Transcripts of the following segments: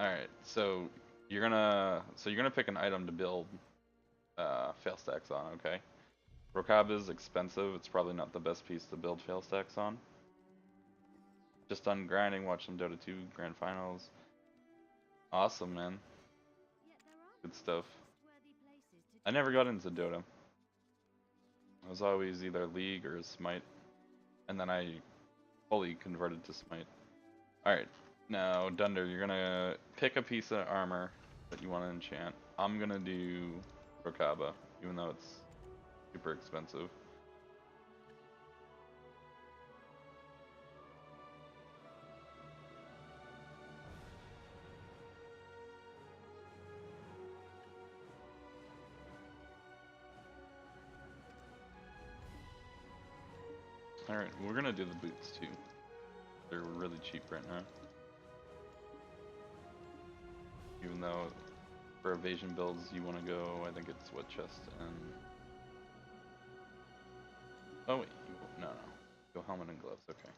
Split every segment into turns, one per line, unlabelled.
Alright, so you're gonna pick an item to build fail stacks on, okay? Rokaba is expensive, it's probably not the best piece to build fail stacks on. Just done grinding, watch some Dota 2 Grand Finals. Awesome, man. Good stuff. I never got into Dota. I was always either League or Smite, and then I fully converted to Smite. Alright, now Dunder, you're gonna pick a piece of armor that you want to enchant. I'm gonna do Rokaba, even though it's super expensive. Alright, we're gonna do the boots too. They're really cheap right now. Even though for evasion builds you want to go, I think it's what chest and... Oh wait, no. Go helmet and gloves, okay.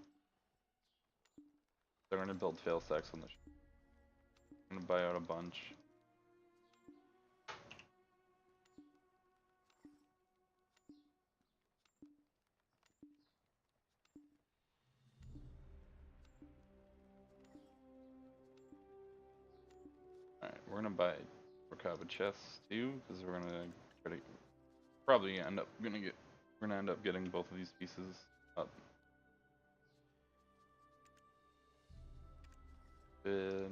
They're gonna build fail stacks on the I'm gonna buy out a bunch. Alright, we're gonna buy Rokaba chests too, because we're gonna try to probably end up we're gonna end up getting both of these pieces up. Good.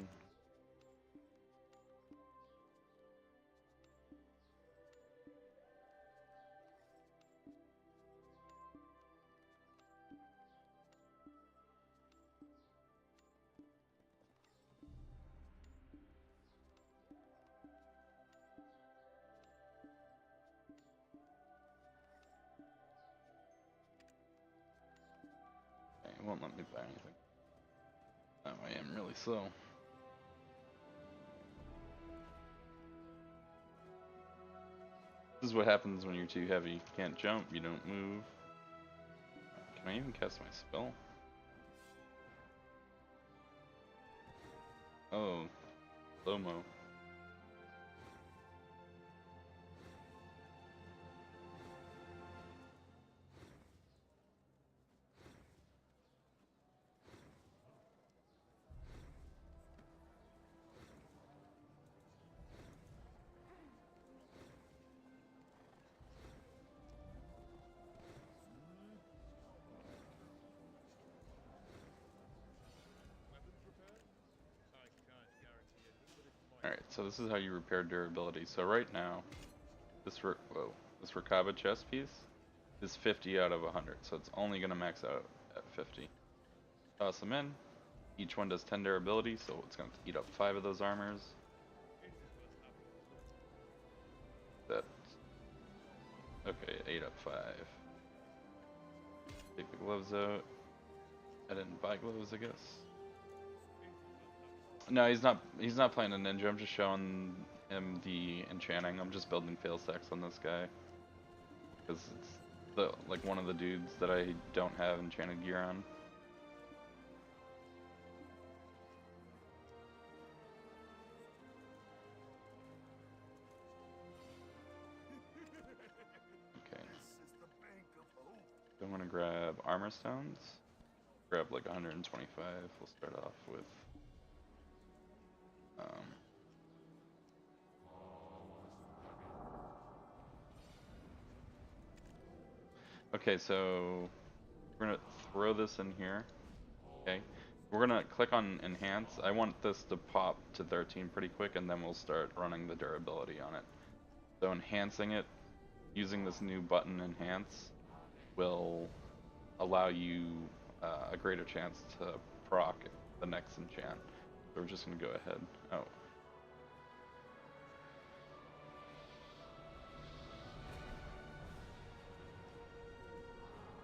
Okay, it won't let me buy anything. Oh, I am really slow. This is what happens when you're too heavy. You can't jump, you don't move. Can I even cast my spell? Oh, slow-mo. Alright, so this is how you repair durability. So right now, this Rokaba chest piece is 50 out of 100, so it's only going to max out at 50. Toss them in. Each one does 10 durability, so it's going to eat up 5 of those armors. That. Okay, it ate up 5. Take the gloves out. I didn't buy gloves, I guess. No, he's not. He's not playing a ninja. I'm just showing him the enchanting. I'm just building fail stacks on this guy because it's like one of the dudes that I don't have enchanted gear on. Okay. So I'm gonna grab armor stones. Grab like 125. We'll start off with. Okay, so we're gonna throw this in here. Okay, we're gonna click on enhance. I want this to pop to 13 pretty quick, and then we'll start running the durability on it. So enhancing it, using this new button enhance, will allow you a greater chance to proc the next enchant. So we're just gonna go ahead. Oh.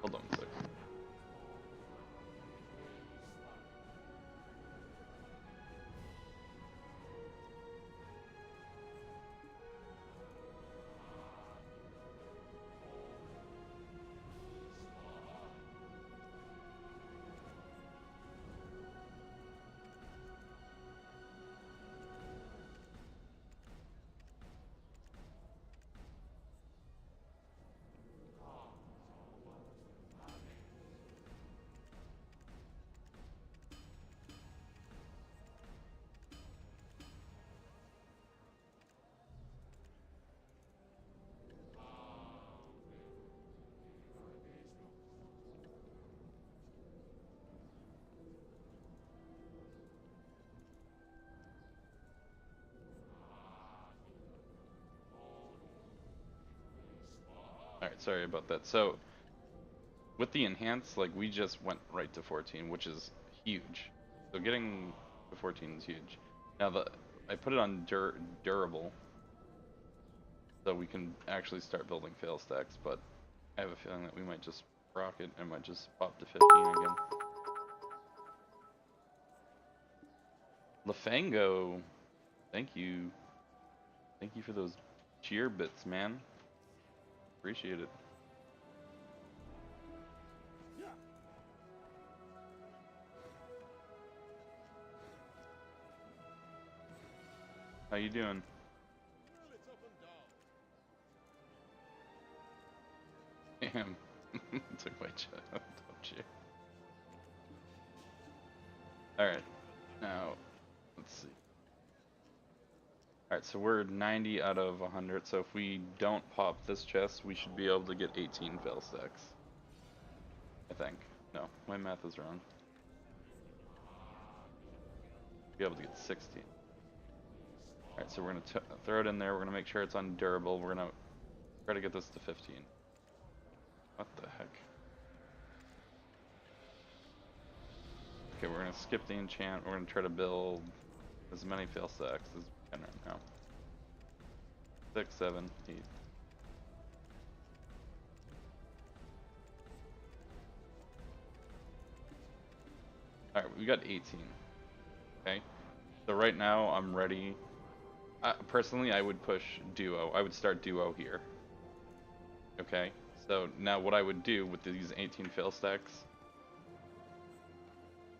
Hold on a second. sorry about that. So with the enhance, like we just went right to 14, which is huge. So getting to 14 is huge. Now I put it on durable, so we can actually start building fail stacks. But I have a feeling that we might just rock it and might just pop to 15 again. Lafango, thank you. Thank you for those cheer bits, man. Appreciate it. How you doing? Damn. Took my job, don't you? Alright, now, let's see. Alright, so we're 90 out of 100, so if we don't pop this chest, we should be able to get 18 fail stacks. I think. No, my math is wrong. Be able to get 16. Alright, so we're gonna throw it in there, we're gonna make sure it's on durable, we're gonna try to get this to 15. What the heck? Okay, we're gonna skip the enchant, we're gonna try to build as many fail stacks as we can right now. 6, 7, 8. Alright, we got 18. Okay, so right now I'm ready. Personally, I would push duo. I would start duo here. Okay, so now what I would do with these 18 fail stacks,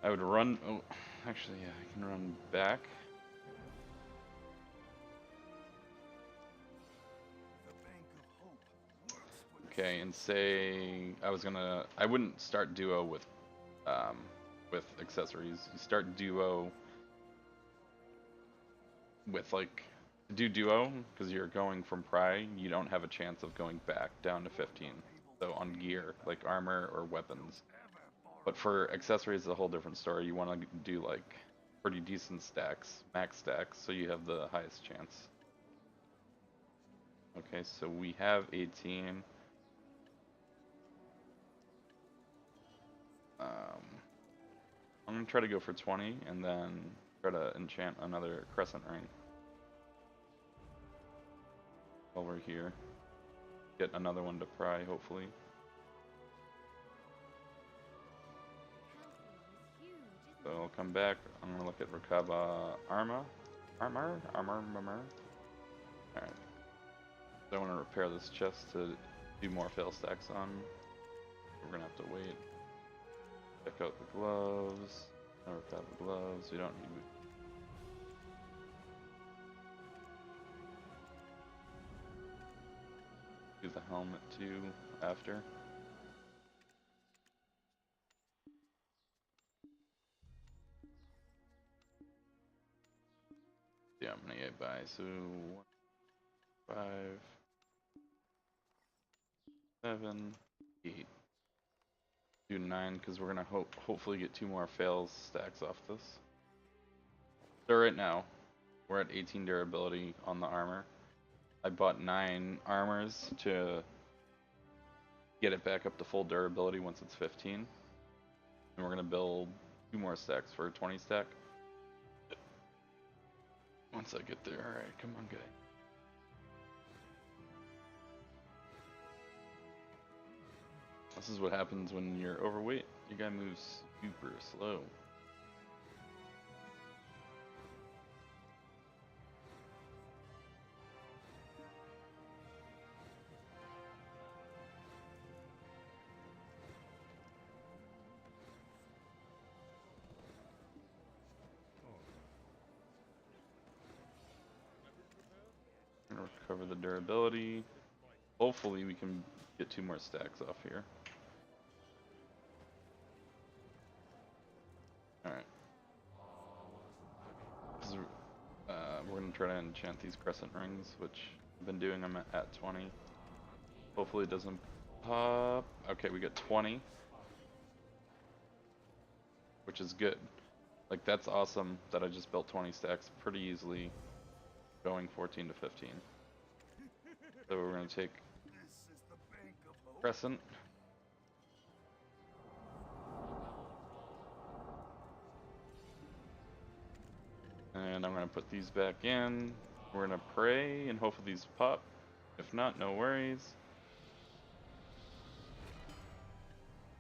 I would run. Oh, actually, yeah, I can run back. Okay, and say I wouldn't start duo with accessories. You start duo with like, do duo because you're going from PRI. You don't have a chance of going back down to 15. So on gear, like armor or weapons. But for accessories, it's a whole different story. You want to do like pretty decent stacks, max stacks, so you have the highest chance. Okay, so we have 18. I'm gonna try to go for 20 and then try to enchant another Crescent ring while we're here. Get another one to pry, hopefully. So I'll come back. I'm gonna look at Rakaba Armor. Alright. So I want to repair this chest to do more fail stacks on. We're gonna have to wait. Check out the gloves. No Rakaba gloves. We don't need. Do the helmet too after. Yeah, I'm gonna get by. So 1, 5, 7, 8. Do 9 because we're gonna hopefully get 2 more fails stacks off this. So right now we're at 18 durability on the armor. I bought 9 armors to get it back up to full durability once it's 15. And we're gonna build 2 more stacks for a 20 stack. Once I get there, alright, come on guy. This is what happens when you're overweight. Your guy moves super slow. I'm gonna recover the durability. Hopefully we can get 2 more stacks off here. Alright. We're gonna try to enchant these Crescent rings, which I've been doing them at 20. Hopefully it doesn't pop. Okay, we got 20. Which is good. Like, that's awesome that I just built 20 stacks pretty easily, going 14 to 15. So we're gonna take Crescent. And I'm gonna put these back in. We're gonna pray and hopefully these pop. If not, no worries.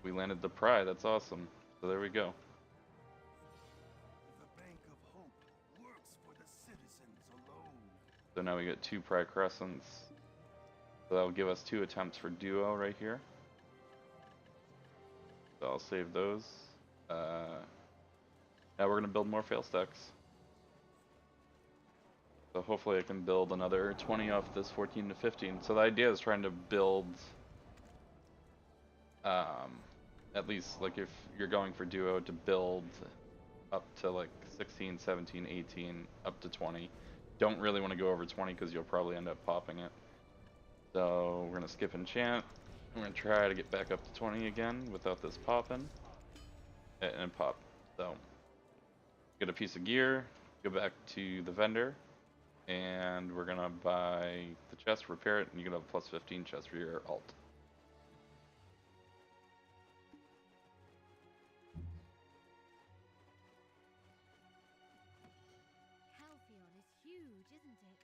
We landed the PRI, that's awesome. So there we go.
The Bank of Hope works for the citizens alone.
So now we get 2 PRI Crescents. So that'll give us 2 attempts for duo right here. So I'll save those. Now we're gonna build more fail stacks. So hopefully I can build another 20 off this 14 to 15. So the idea is trying to build, at least like if you're going for duo, to build up to like 16, 17, 18, up to 20. Don't really want to go over 20 because you'll probably end up popping it. So we're gonna skip enchant. I'm gonna try to get back up to 20 again without this popping. And pop. So get a piece of gear, go back to the vendor, and we're gonna buy the chest, repair it, and you get a plus 15 chest for your alt.
Halcyon is huge, isn't it?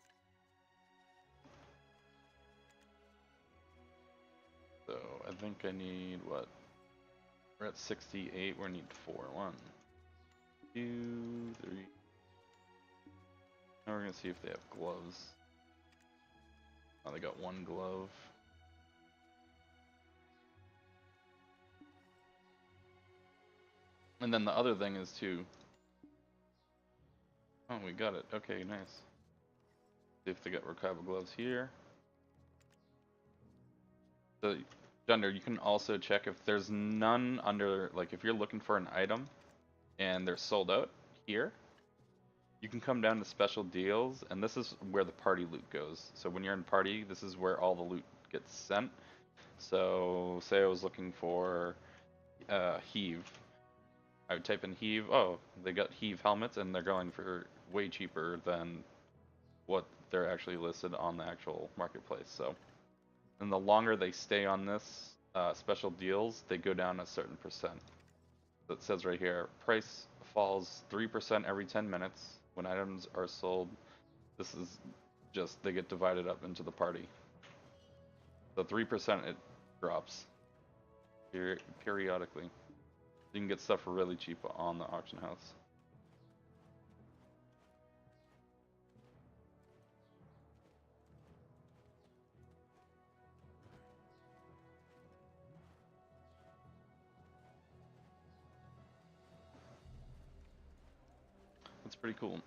So I think I need what? We're at 68. We need 4. 1, 2, 3. Now we're gonna see if they have gloves. Oh, they got 1 glove. And then the other thing is too. Oh, we got it. Okay, nice. See if they got Rokaba gloves here. So, Dunder, you can also check if there's none under, like if you're looking for an item and they're sold out here, you can come down to special deals, and this is where the party loot goes. So when you're in party, this is where all the loot gets sent. So say I was looking for heave. I would type in heave. Oh, they got heave helmets, and they're going for way cheaper than what they're actually listed on the actual marketplace. So, and the longer they stay on this special deals, they go down a certain percent. So it says right here, price falls 3% every 10 minutes. When items are sold, this is just, they get divided up into the party. So 3% it drops periodically. You can get stuff for really cheap on the auction house. That's pretty cool.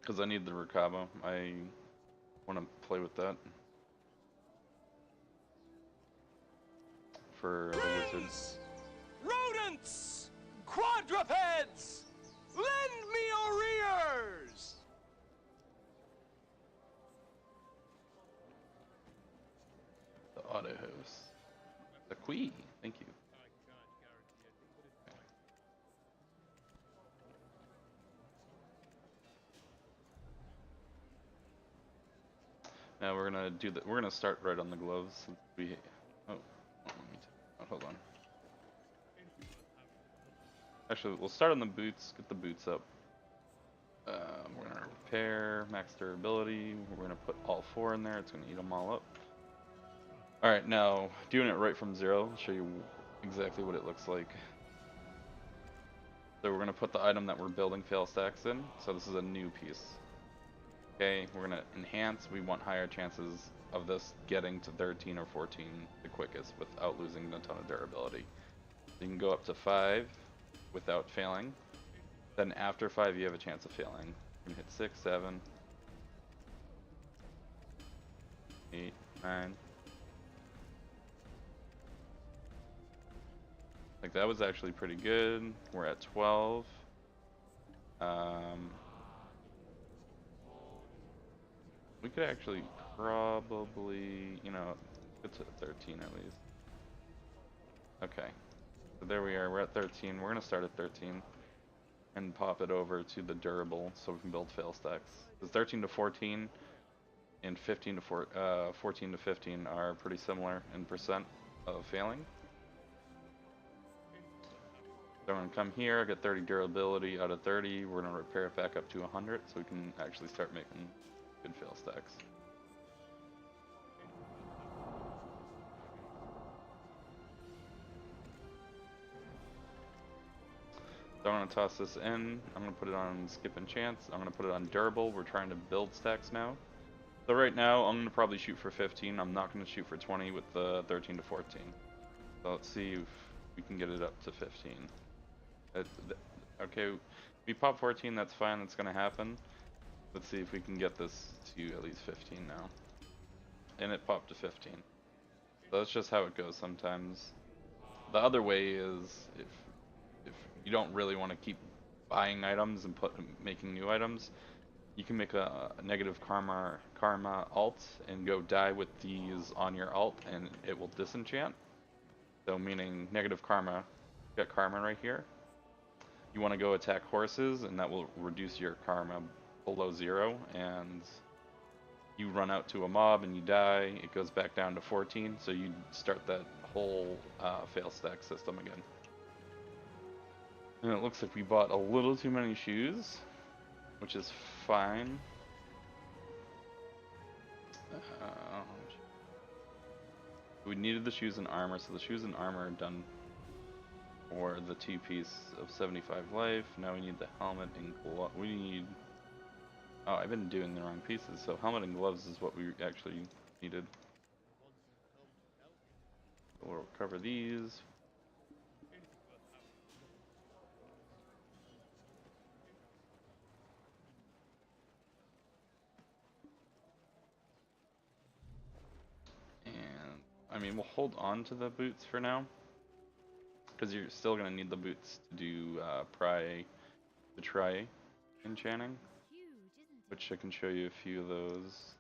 Because I need the Rokaba. I want to play with that. For the wizards.
Rodents! Quadrupeds! Lend me your ears!
The auto house. The Queen. Thank you. Now we're gonna do that. We're gonna start right on the gloves. Since we. Oh, let me. Hold on. Actually, we'll start on the boots. Get the boots up. We're gonna repair, max durability. We're gonna put all 4 in there. It's gonna eat them all up. All right, now doing it right from 0. I'll show you exactly what it looks like. So we're gonna put the item that we're building fail stacks in. So this is a new piece. Okay, we're gonna enhance. We want higher chances of this getting to 13 or 14 the quickest without losing a ton of durability. So you can go up to 5 without failing. Then after 5 you have a chance of failing. You can hit 6, 7, 8, 9. Like that was actually pretty good. We're at 12. We could actually probably, you know, get to 13 at least. Okay. So there we are, we're at 13. We're gonna start at 13 and pop it over to the durable so we can build fail stacks. Because 13 to 14 and 14 to 15 are pretty similar in percent. of failing. So I'm going to come here, get 30 durability out of 30. We're going to repair it back up to 100 so we can actually start making good fail stacks. So I'm going to toss this in. I'm going to put it on skip enchants. I'm going to put it on durable. We're trying to build stacks now. So right now I'm going to probably shoot for 15. I'm not going to shoot for 20 with the 13 to 14. So let's see if we can get it up to 15. Okay, we pop 14, that's fine, that's going to happen. Let's see if we can get this to at least 15 now. And it popped to 15. So that's just how it goes sometimes. The other way is if you don't really want to keep buying items and making new items, you can make a negative karma alt and go die with these on your alt and it will disenchant. So meaning negative karma, got karma right here. You want to go attack horses and that will reduce your karma below 0, and you run out to a mob and you die, it goes back down to 14, so you start that whole fail stack system again. And it looks like we bought a little too many shoes, which is fine. We needed the shoes and armor, so the shoes and armor are done for the 2-piece of 75 life. Now we need the helmet and glove. We need... Oh, I've been doing the wrong pieces, so helmet and gloves is what we actually needed. So we'll cover these. And, I mean, we'll hold on to the boots for now, because you're still going to need the boots to do PRI-PEN enchanting, which I can show you a few of those.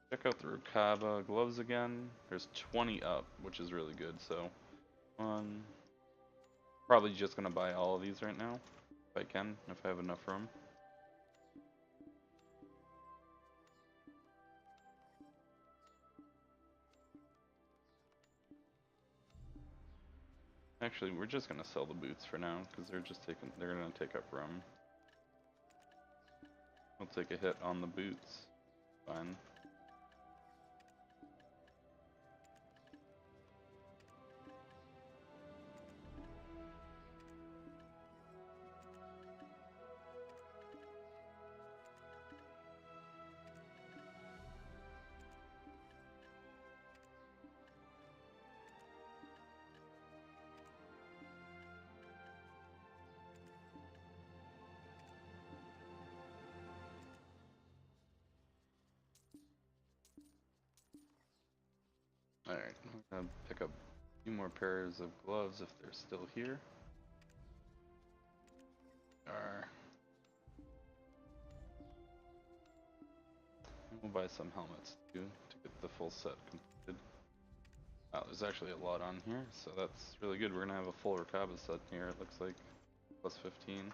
Check out the Rukaba gloves again. There's 20 up, which is really good, so probably just going to buy all of these right now, if I can, if I have enough room. Actually, we're just gonna sell the boots for now because they're gonna take up room. We'll take a hit on the boots. Fine. Alright, I'm gonna pick up a few more pairs of gloves if they're still here. We'll buy some helmets too to get the full set completed. Wow, there's actually a lot on here, so that's really good. We're gonna have a full Rukaba set here, it looks like. Plus 15.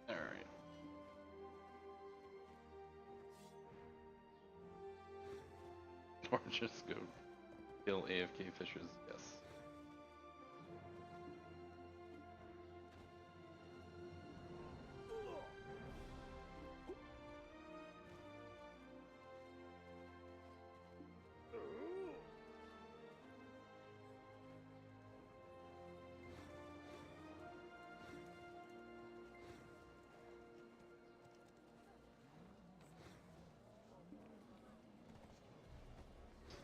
Alright. Or just go kill AFK fishers, yes.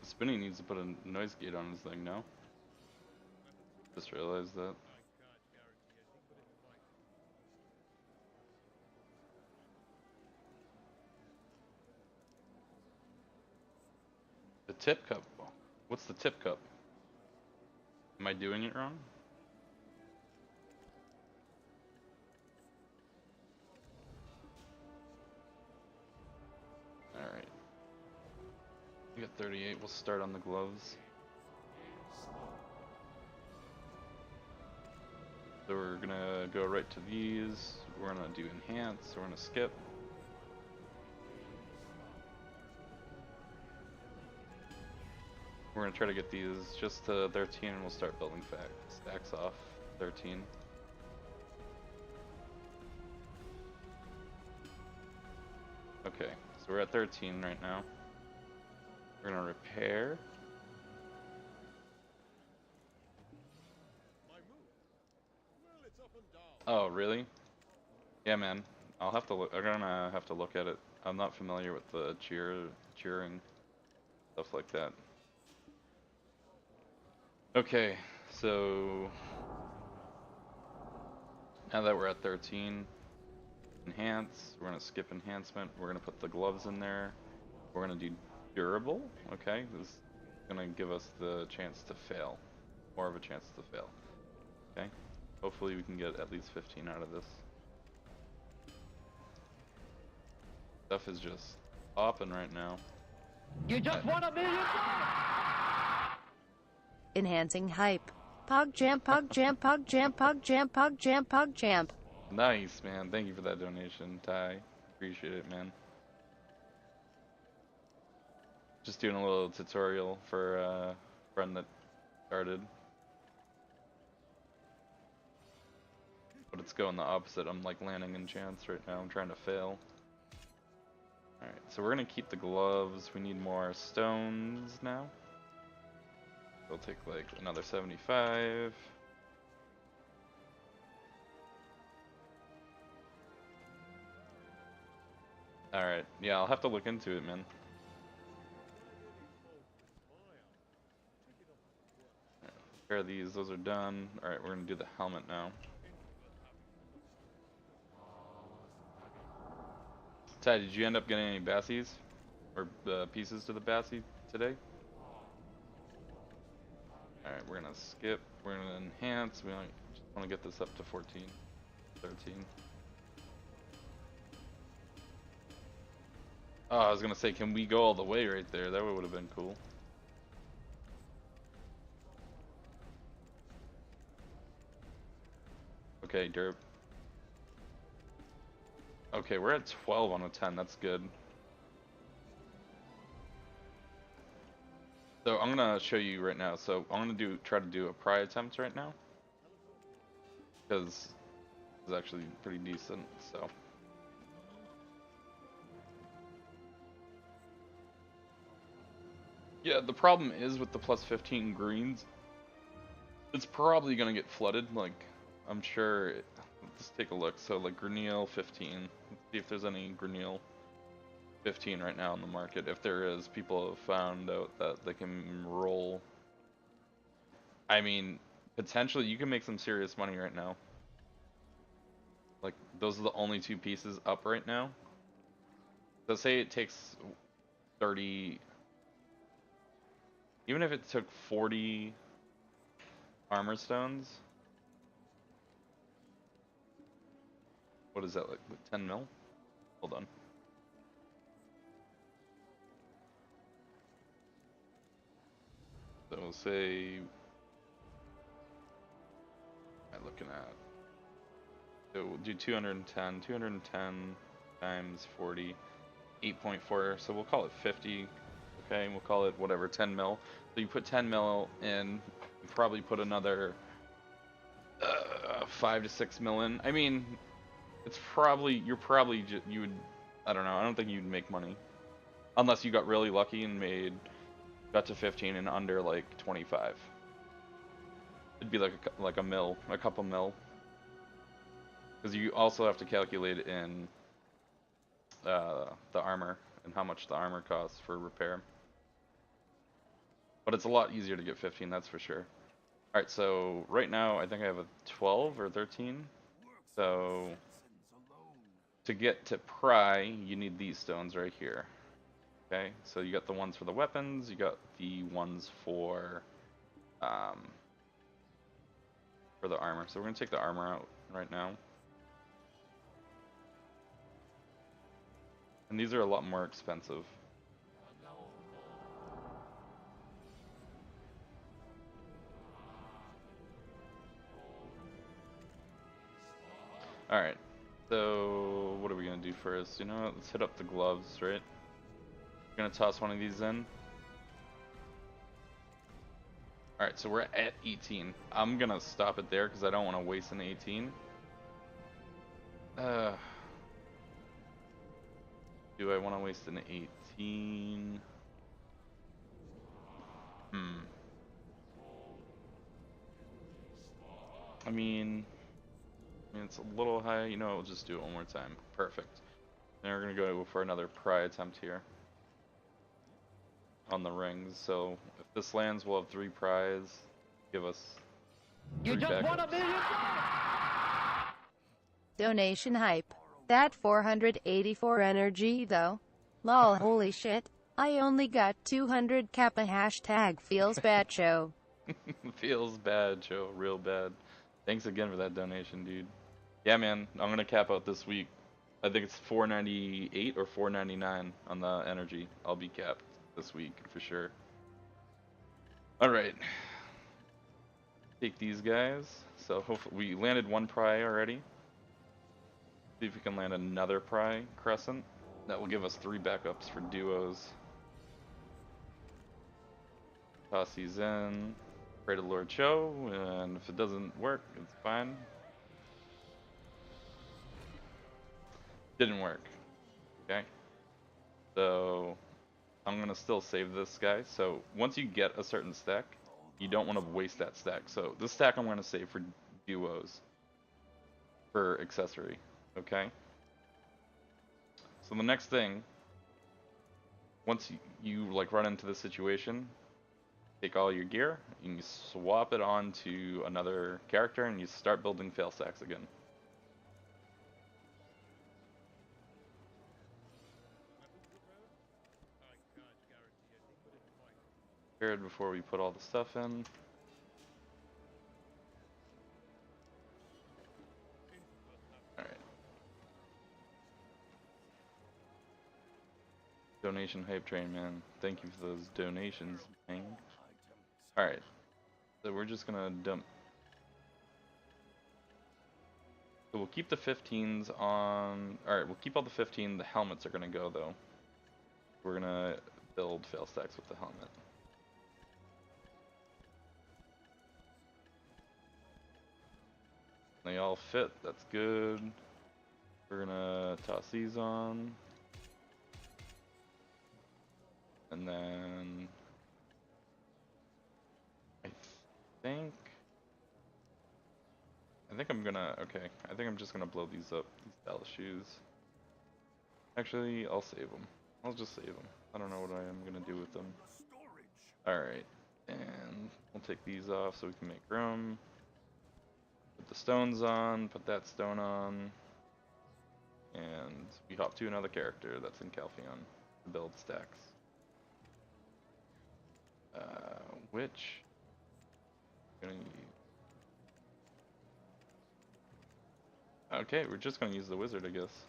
Spinny needs to put a noise gate on his thing now. Just realized that. The tip cup. What's the tip cup? Am I doing it wrong? Alright. We got at 38, we'll start on the gloves. So we're gonna go right to these. We're gonna do enhance, we're gonna skip. We're gonna try to get these just to 13 and we'll start building stacks off 13. Okay, so we're at 13 right now. We're gonna repair. Oh, really? Yeah, man. I'll have to look. I'm gonna have to look at it. I'm not familiar with the cheering, stuff like that. Okay, so now that we're at 13, enhance. We're gonna skip enhancement. We're gonna put the gloves in there. We're gonna do durable. Okay, this is gonna give us the chance to fail, more of a chance to fail. Okay, hopefully we can get at least 15 out of this. Stuff is just popping right now.
You just won $1 million!
Enhancing hype. Pog jam, pog jam, pog jam, pog jam, pog jam, pog jam.
Nice, man. Thank you for that donation, Ty. Appreciate it, man. Just doing a little tutorial for a friend that started. But it's going the opposite. I'm like landing Enchance right now. I'm trying to fail. Alright, so we're gonna keep the gloves. We need more stones now. We'll take like another 75. Alright, yeah, I'll have to look into it, man. Pair of these, those are done. Alright, we're gonna do the helmet now. Ty, did you end up getting any bassies? Or pieces to the bassie today? Alright, we're gonna skip. We're gonna enhance. We just want to get this up to 14, 13. Oh, I was gonna say, can we go all the way right there? That would have been cool. Okay, derp. Okay, we're at 12 on a 10. That's good. So I'm gonna show you right now. So I'm gonna try to do a pry attempt right now, because it's actually pretty decent. So yeah, the problem is with the plus 15 greens, it's probably gonna get flooded. Like I'm sure. Let's take a look. So like Grineal 15. Let's see if there's any Grineal 15 right now in the market. If there is, people have found out that they can roll. I mean, potentially you can make some serious money right now. Like those are the only two pieces up right now. So say it takes 30, even if it took 40 armor stones. What is that, like 10 mil? Hold on. So we'll say, what am I looking at? So we'll do 210 times 40, 8.4, so we'll call it 50, okay, and we'll call it whatever, 10 mil. So you put 10 mil in, you probably put another 5 to 6 mil in. I mean, it's probably, you would, I don't know, I don't think you'd make money. Unless you got really lucky and got to 15 in under like 25. It'd be like a mil, a couple mil. Because you also have to calculate in the armor and how much the armor costs for repair. But it's a lot easier to get 15, that's for sure. Alright, so right now I think I have a 12 or 13. So to get to pry, you need these stones right here. Okay, so you got the ones for the weapons, you got the ones for the armor. So we're gonna take the armor out right now. And these are a lot more expensive. Alright, so what are we gonna do first? You know what, let's hit up the gloves, right? We're gonna toss one of these in. Alright, so we're at 18. I'm gonna stop it there because I don't want to waste an 18. Do I want to waste an 18? I mean, it's a little high. You know, we'll just do it one more time. Perfect. Then we're gonna go for another pry attempt here on the rings. So if this lands, we'll have 3 pries. Give us
You
3
just won $1
backups.
million.
Donation hype. That 484 energy though. Lol, holy shit. I only got 200 kappa hashtag feels bad show.
Feels bad, Joe. Real bad. Thanks again for that donation, dude. Yeah, man. I'm gonna cap out this week. I think it's 498 or 499 on the energy. I'll be capped this week for sure. All right. Take these guys. So hopefully we landed 1 pry already. See if we can land another pry Crescent. That will give us 3 backups for duos. Toss these in. Pray to Lord Cho, and if it doesn't work, it's fine. Didn't work. Okay. So I'm gonna still save this guy. So once you get a certain stack, you don't want to waste that stack. So this stack I'm gonna save for duos, for accessory. Okay. So the next thing, once you like run into this situation, take all your gear, and you swap it onto another character, and you start building fail stacks again. Prepared before we put all the stuff in. Alright. Donation hype train, man. Thank you for those donations, man. Alright. So we're just gonna dump. So we'll keep the 15s on. Alright, we'll keep all the 15. The helmets are gonna go though. We're gonna build fail stacks with the helmet. They all fit, that's good. We're gonna toss these on. And then I think I'm gonna, okay, I think I'm just gonna blow these up, these Dallas shoes. Actually, I'll save them. I'll just save them. I don't know what I am gonna do with them. Alright, and we'll take these off so we can make room. Put the stones on, put that stone on. And we hop to another character that's in Calpheon to build stacks. Which I'm gonna use. Okay, we're just gonna use the wizard, I guess.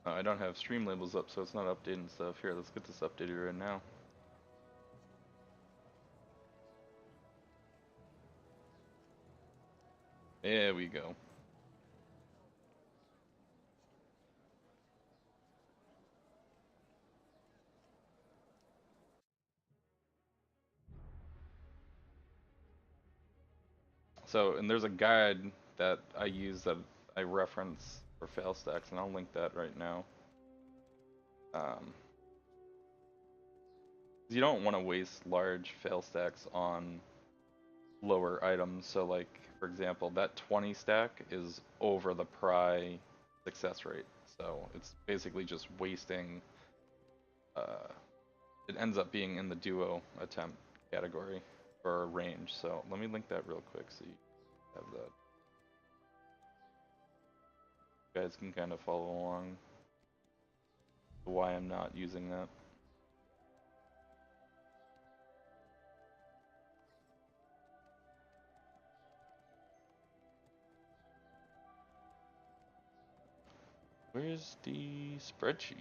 I don't have stream labels up, so it's not updating stuff. Here, let's get this updated right now. There we go. So, and there's a guide that I use that I reference for fail stacks, and I'll link that right now. You don't want to waste large fail stacks on lower items. So, like for example, that 20 stack is over the PRI success rate. So it's basically just wasting. It ends up being in the duo attempt category for range. So let me link that real quick so you have that. You guys can kind of follow along why I'm not using that. Where's the spreadsheet?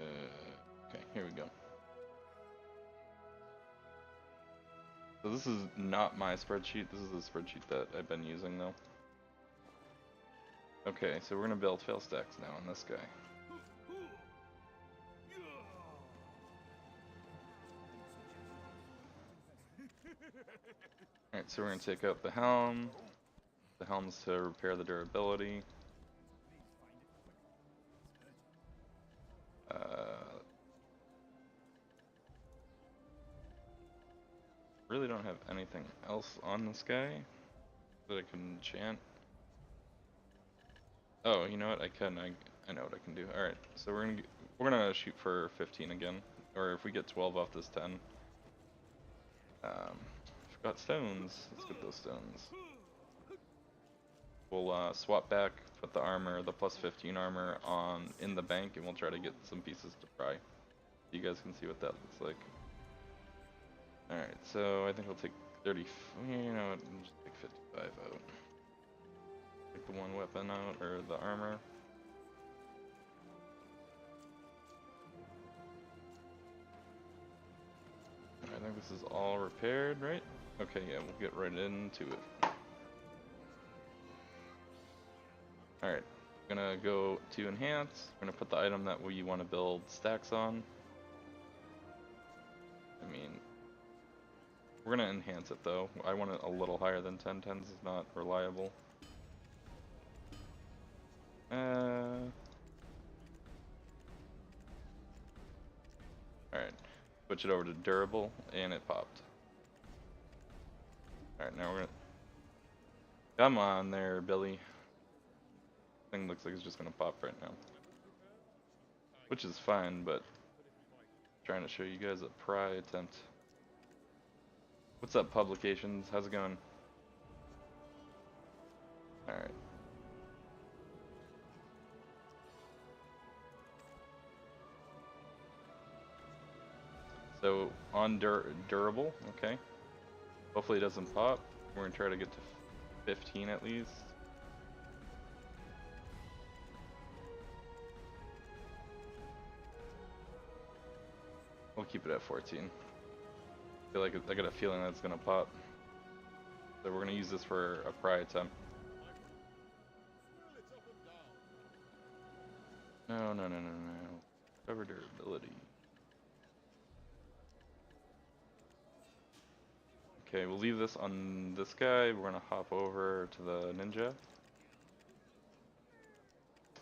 Okay, here we go. So this is not my spreadsheet, this is the spreadsheet that I've been using though. Okay, so we're gonna build fail stacks now on this guy. Alright, so we're gonna take out the helm. The helm's to repair the durability. Really don't have anything else on this guy that I can enchant. Oh, you know what? I know what I can do. All right, so we're gonna shoot for 15 again, or if we get 12 off this 10. We've got stones. Let's get those stones. We'll swap back, put the armor, the plus 15 armor on in the bank, and we'll try to get some pieces to pry. You guys can see what that looks like. All right, so I think we'll take 30. You know what? We'll just take 55 out. Take the one weapon out, or the armor. I think this is all repaired, right? Okay, yeah, we'll get right into it. Alright, gonna go to enhance. We're gonna put the item that we want to build stacks on. I mean, we're gonna enhance it though. I want it a little higher than 10. 10s is not reliable. Alright, switch it over to durable, and it popped. Alright, now we're gonna... Come on there, Billy. Thing looks like it's just gonna pop right now. Which is fine, but... trying to show you guys a PRI attempt. What's up, Publications? How's it going? Alright. So, on durable, okay. Hopefully it doesn't pop. We're gonna try to get to 15 at least. We'll keep it at 14. I feel like I got a feeling that it's gonna pop. So we're gonna use this for a PRI attempt. No. Cover durability. Okay, we'll leave this on this guy. We're gonna hop over to the ninja.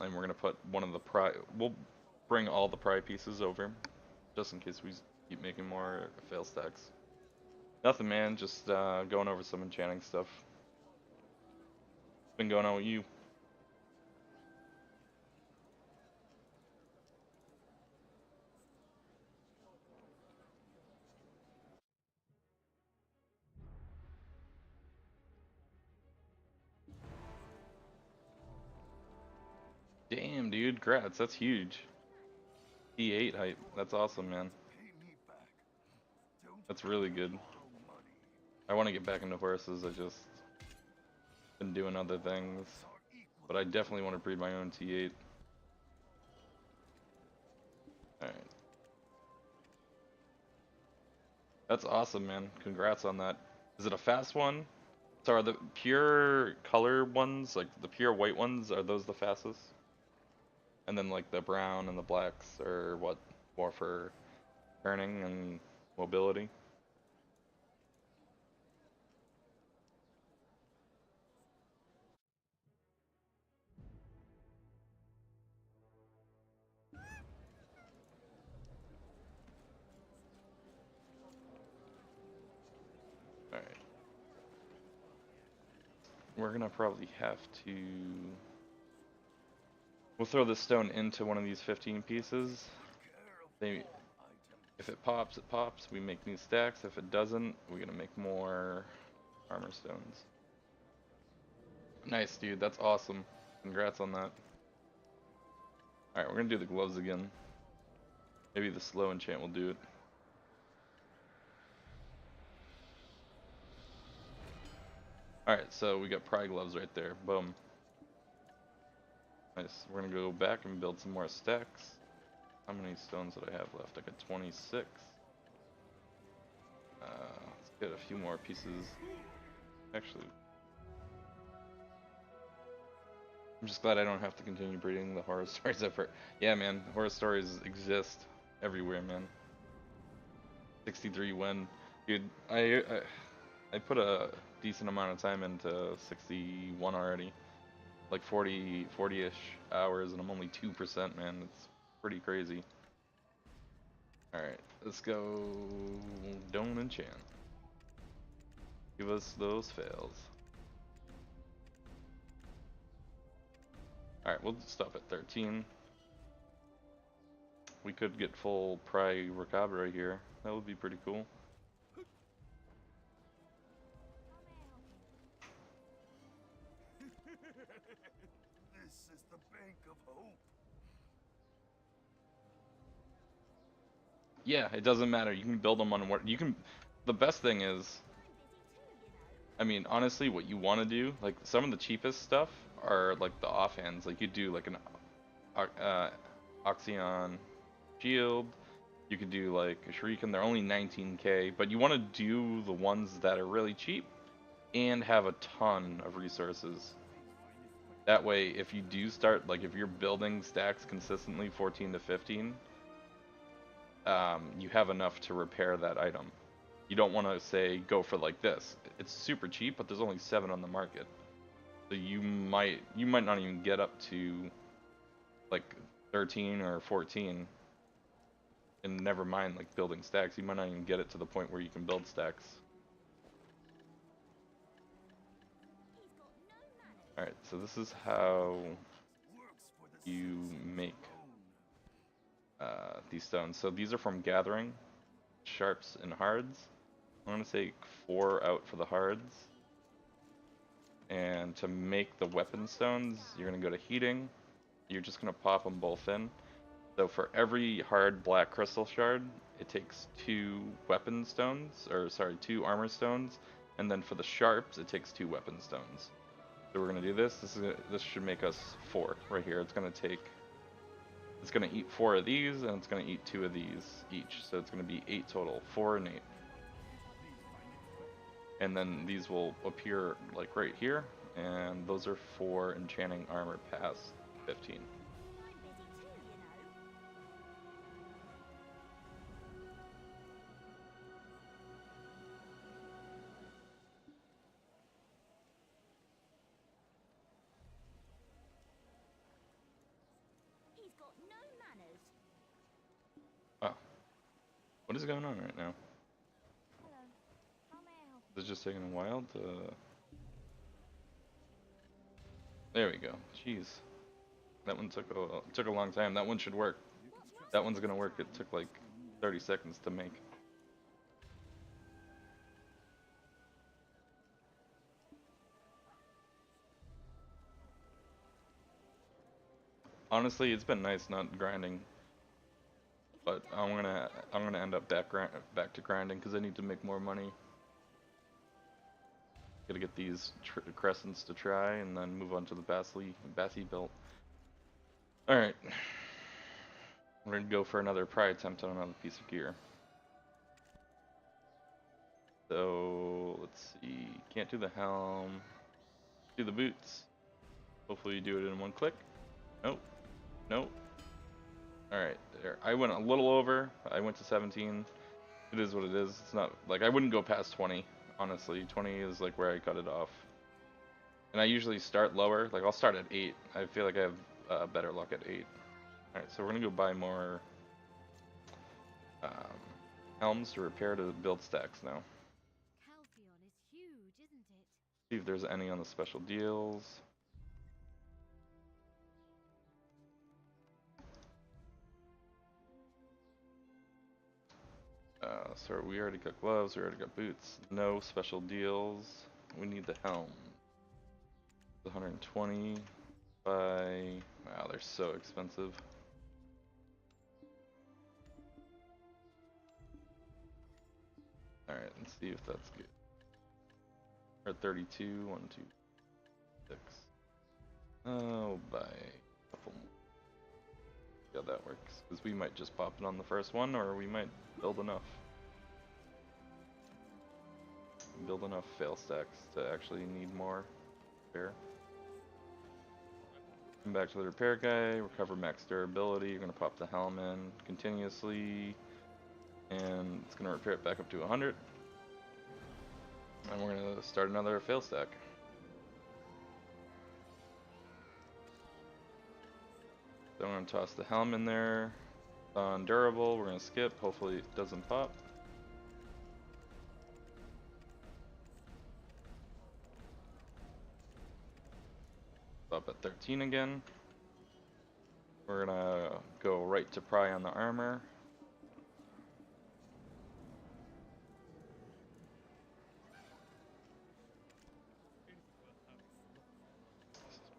And we're gonna put one of the PRI, we'll bring all the PRI pieces over, just in case we keep making more fail stacks. Nothing, man, just going over some enchanting stuff. What's been going on with you? Damn, dude, grats, that's huge. E8 hype, that's awesome, man. That's really good. I want to get back into horses, I just been doing other things. But I definitely want to breed my own T8. Alright. That's awesome, man. Congrats on that. Is it a fast one? So are the pure color ones, like the pure white ones, are those the fastest? And then like the brown and the blacks are what, more for turning and mobility? Alright. We're gonna probably have to... We'll throw this stone into one of these 15 pieces. If it pops, it pops. We make new stacks. If it doesn't, we're gonna make more armor stones. Nice, dude. That's awesome. Congrats on that. Alright, we're gonna do the gloves again. Maybe the slow enchant will do it. Alright, so we got PRI gloves right there. Boom. Nice. We're gonna go back and build some more stacks. How many stones did I have left? I got 26. Let's get a few more pieces. Actually, I'm just glad I don't have to continue breeding the horror stories effort. Yeah, man, horror stories exist everywhere, man. 63 win. Dude, I put a decent amount of time into 61 already. Like 40-ish hours, and I'm only 2%, man. It's pretty crazy. Alright, let's go. Don't enchant. Give us those fails. Alright, we'll stop at 13. We could get full PRI-PEN right here. That would be pretty cool.
This is the bank of hope.
Yeah, it doesn't matter. You can build them on what you can. The best thing is, I mean, honestly, what you want to do, like some of the cheapest stuff are like the offhands. Like you do like an Oxyon shield. You could do like a Shuriken. They're only 19k, but you want to do the ones that are really cheap and have a ton of resources. That way, if you do start, like if you're building stacks consistently 14 to 15, you have enough to repair that item. You don't want to say go for like this. It's super cheap, but there's only 7 on the market. So you might not even get up to like 13 or 14. And never mind like building stacks, you might not even get it to the point where you can build stacks. Alright, so this is how you make these stones. So these are from gathering, sharps, and hards. I'm going to say 4 out for the hards. And to make the weapon stones, you're going to go to heating. You're just going to pop them both in. So for every hard black crystal shard, it takes 2 weapon stones, or sorry, 2 armor stones. And then for the sharps, it takes 2 weapon stones. So we're going to do this. This should make us 4 right here. It's going to eat 4 of these, and it's going to eat 2 of these each. So it's going to be 8 total, 4 and 8. And then these will appear like right here, and those are for enchanting armor past 15.
He's got no manners.
Wow. What is going on right now?
Hello. How may I help
Is it just taking a while to... There we go. Jeez. That one took a long time. That one should work. That one's gonna work. It took like 30 seconds to make. Honestly, it's been nice not grinding, but I'm gonna end up back to grinding because I need to make more money. Gotta get these crescents to try, and then move on to the Bathy build. All right, we're gonna go for another pry attempt on another piece of gear. So let's see. Can't do the helm. Do the boots. Hopefully you do it in one click. Nope. Nope. Alright, there. I went a little over. I went to 17. It is what it is. It's not like I wouldn't go past 20, honestly. 20 is like where I cut it off. And I usually start lower. Like I'll start at 8. I feel like I have better luck at 8. Alright, so we're gonna go buy more helms to repair to build stacks now.
Calpheon is huge, isn't it?
See if there's any on the special deals. So we already got gloves, we already got boots. No special deals. We need the helm. 120 by... Wow, they're so expensive. Alright, let's see if that's good. We're at 32, 1, 2, 6. Oh, buy a couple more. See how that works. Because we might just pop it on the first one, or we might build enough. Build enough fail stacks to actually need more repair. Come back to the repair guy, recover max durability. You're going to pop the helm in continuously, and it's going to repair it back up to 100. And we're going to start another fail stack. So I'm going to toss the helm in there. On durable, we're going to skip. Hopefully it doesn't pop. Up at 13 again. We're gonna go right to pry on the armor.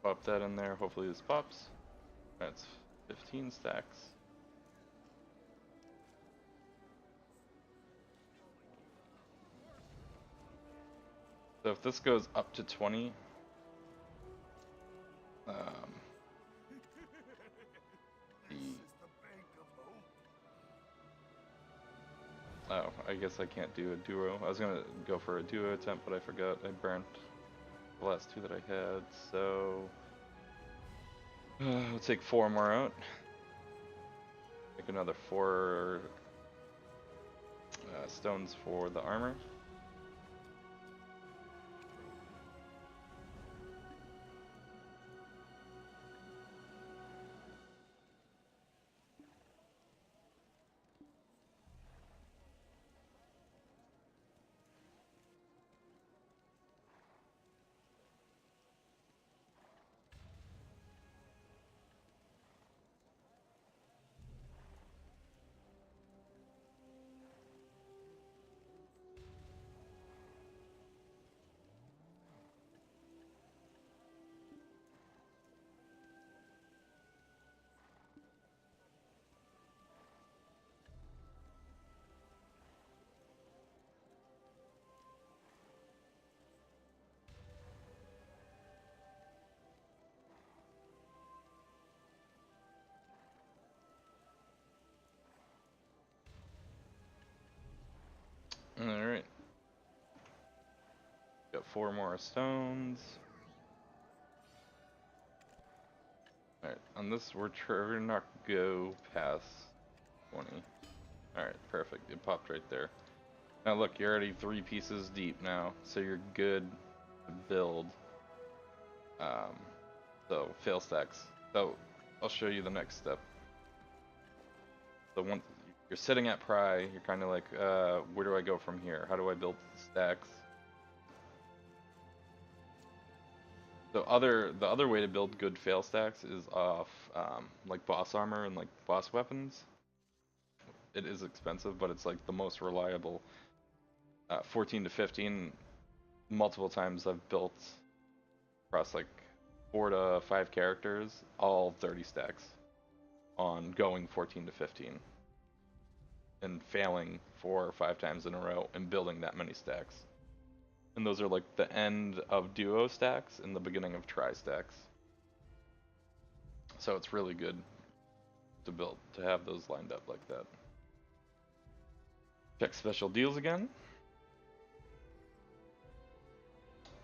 Pop that in there. Hopefully this pops. That's 15 stacks. So if this goes up to 20, oh, I guess I can't do a duo. I was gonna go for a duo attempt, but I forgot. I burnt the last two that I had, so we'll take 4 more out. Make another 4 stones for the armor. Alright. Got 4 more stones. Alright, on this we're not go past 20. Alright, perfect. It popped right there. Now look, you're already 3 pieces deep now, so you're good to build. So fail stacks. So I'll show you the next step. So once you're sitting at PRI, you're kind of like, where do I go from here? How do I build stacks? The other way to build good fail stacks is off like boss armor and like boss weapons. It is expensive, but it's like the most reliable. 14 to 15, multiple times I've built across like 4 to 5 characters, all 30 stacks on going 14 to 15. And failing 4 or 5 times in a row and building that many stacks. And those are like the end of duo stacks and the beginning of tri stacks. So it's really good to build, to have those lined up like that. Check special deals again.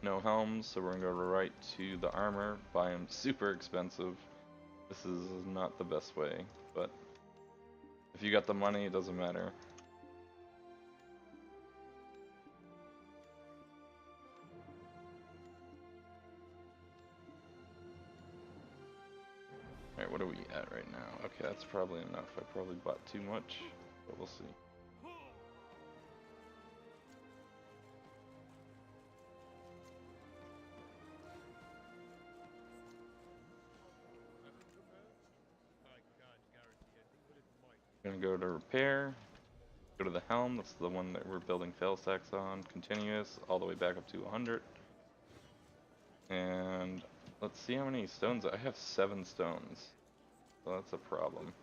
No helms, so we're gonna go right to the armor, buy them super expensive. This is not the best way, but if you got the money, it doesn't matter. Alright, what are we at right now? Okay, that's probably enough. I probably bought too much, but we'll see. Gonna go to repair, go to the helm, that's the one that we're building fail stacks on, continuous, all the way back up to 100. And let's see how many stones. I have 7 stones, so that's a problem.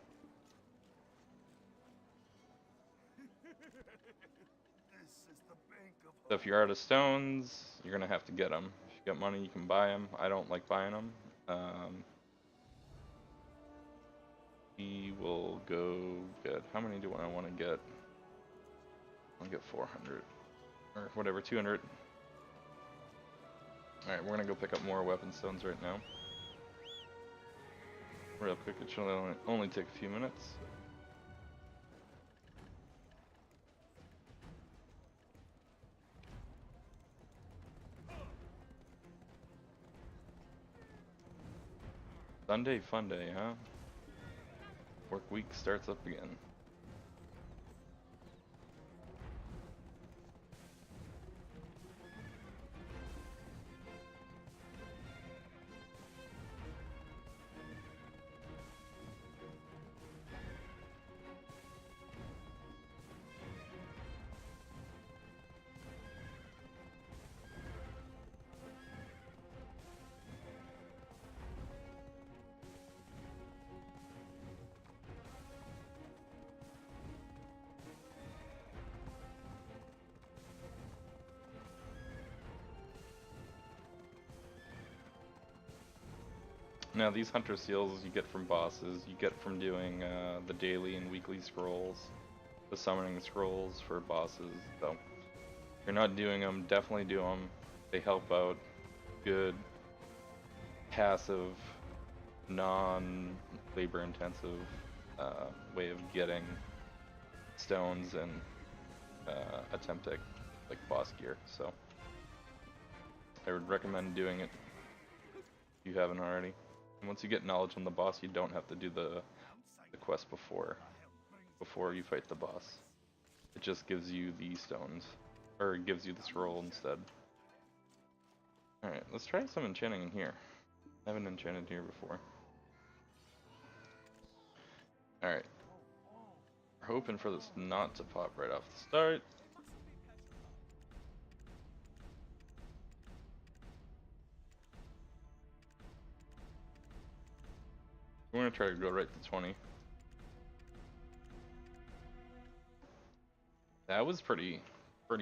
So if you're out of stones, you're gonna have to get them. If you got money, you can buy them. I don't like buying them. We will go get, how many do I want to get? I'll get 400, or whatever, 200. Alright, we're gonna go pick up more weapon stones right now. Real quick, it should only take a few minutes. Sunday fun day, huh? Work week starts up again. Now these hunter seals you get from bosses, you get from doing the daily and weekly scrolls, the summoning scrolls for bosses, so if you're not doing them, definitely do them. They help out. Good, passive, non-labor intensive way of getting stones and attempt at like boss gear, so I would recommend doing it if you haven't already. And once you get knowledge on the boss, you don't have to do the quest before you fight the boss. It just gives you the stones, or it gives you the scroll instead. Alright, let's try some enchanting in here. I haven't enchanted here before. Alright. We're hoping for this not to pop right off the start. We're gonna try to go right to 20. That was pretty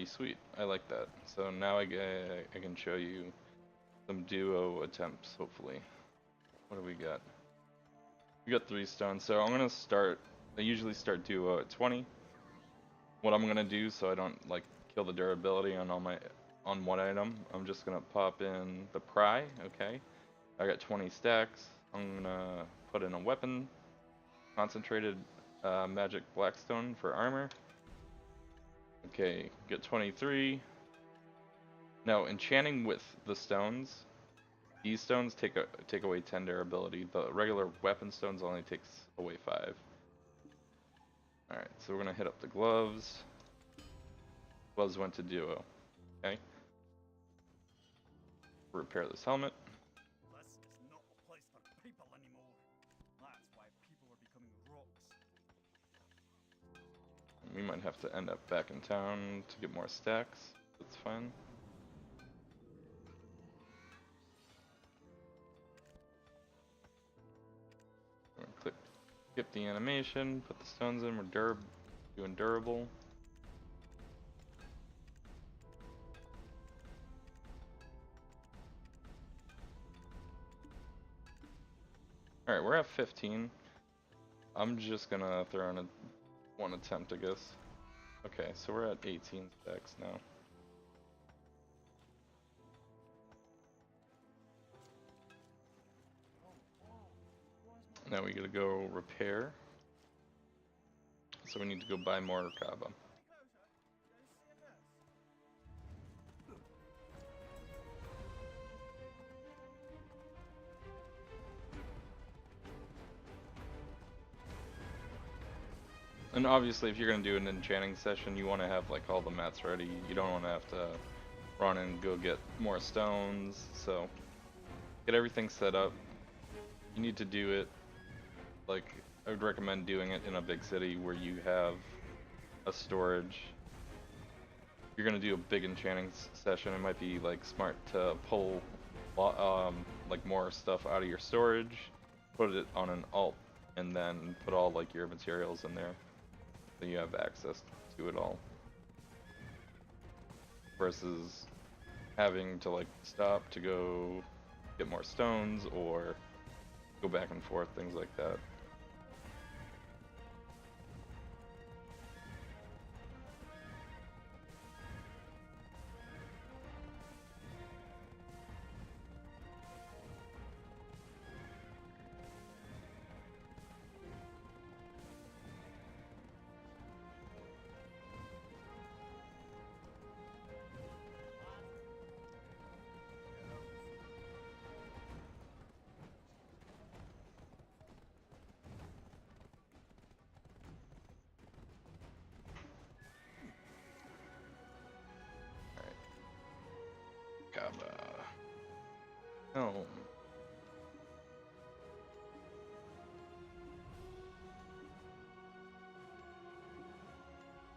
sweet. I like that. So now I can show you some duo attempts, hopefully. What do we got? We got 3 stones. So I'm gonna start. I usually start duo at 20. What I'm gonna do, so I don't like kill the durability on one item, I'm just gonna pop in the PRI. Okay, I got 20 stacks. I'm gonna put in a weapon, concentrated magic blackstone for armor. Okay, get 23. Now enchanting with the stones, these stones take away 10 durability. The regular weapon stones only takes away 5. Alright, so we're gonna hit up the gloves. Gloves went to duo. Okay. Repair this helmet.
This is not a place for people anymore. That's why people are becoming rocks.
We might have to end up back in town to get more stacks. That's fine. I'm gonna skip the animation, put the stones in, we're doing durable. Alright, we're at 15. I'm just gonna throw in one attempt, I guess. Okay, so we're at 18 stacks now. Now we gotta go repair. So we need to go buy more Rakaba. And obviously if you're gonna do an enchanting session, you want to have like all the mats ready. You don't want to have to run and go get more stones. So get everything set up. You need to do it, like, I would recommend doing it in a big city where you have a storage. If you're gonna do a big enchanting session, it might be like smart to pull like more stuff out of your storage, put it on an alt, and then put all like your materials in there, so you have access to it all. Versus having to like stop to go get more stones or go back and forth, things like that.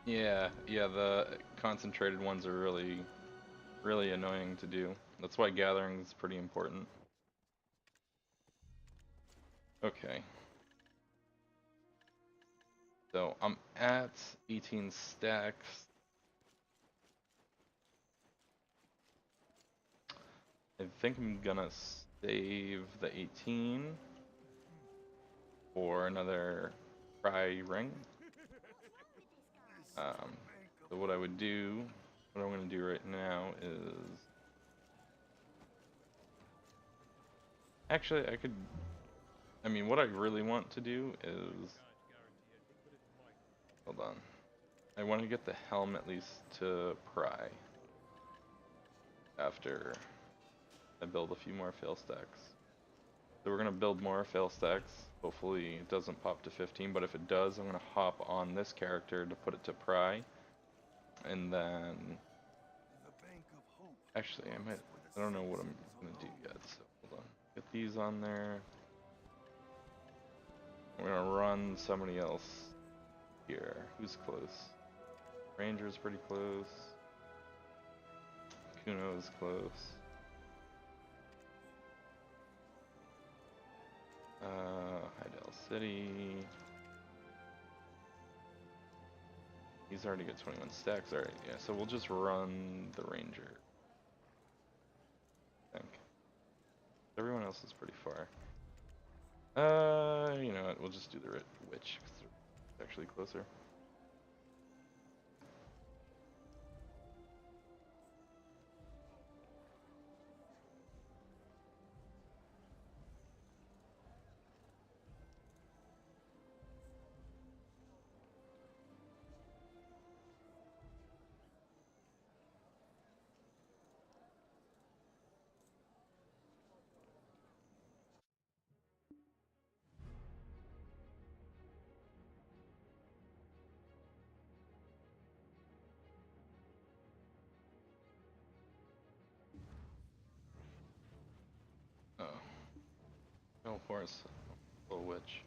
Yeah, yeah, the concentrated ones are really, really annoying to do. That's why gathering is pretty important. Okay. So I'm at 18 stacks. I think I'm gonna save the 18 for another PRI ring. So what I would do, what I'm gonna do right now is, actually I could, I mean what I really want to do is, hold on, I want to get the helm at least to PRI after I build a few more fail stacks. So we're gonna build more fail stacks. Hopefully it doesn't pop to 15, but if it does, I'm gonna hop on this character to put it to PRI, and then actually I don't know what I'm gonna do yet. So hold on, get these on there. We're gonna run somebody else here. Who's close? Ranger's pretty close. Kuno's close. Hydel City. He's already got 21 stacks. Alright, yeah, so we'll just run the Ranger. I think. Everyone else is pretty far. You know what, we'll just do the Witch, because it's actually closer. Oh. No horse. Oh, Witch.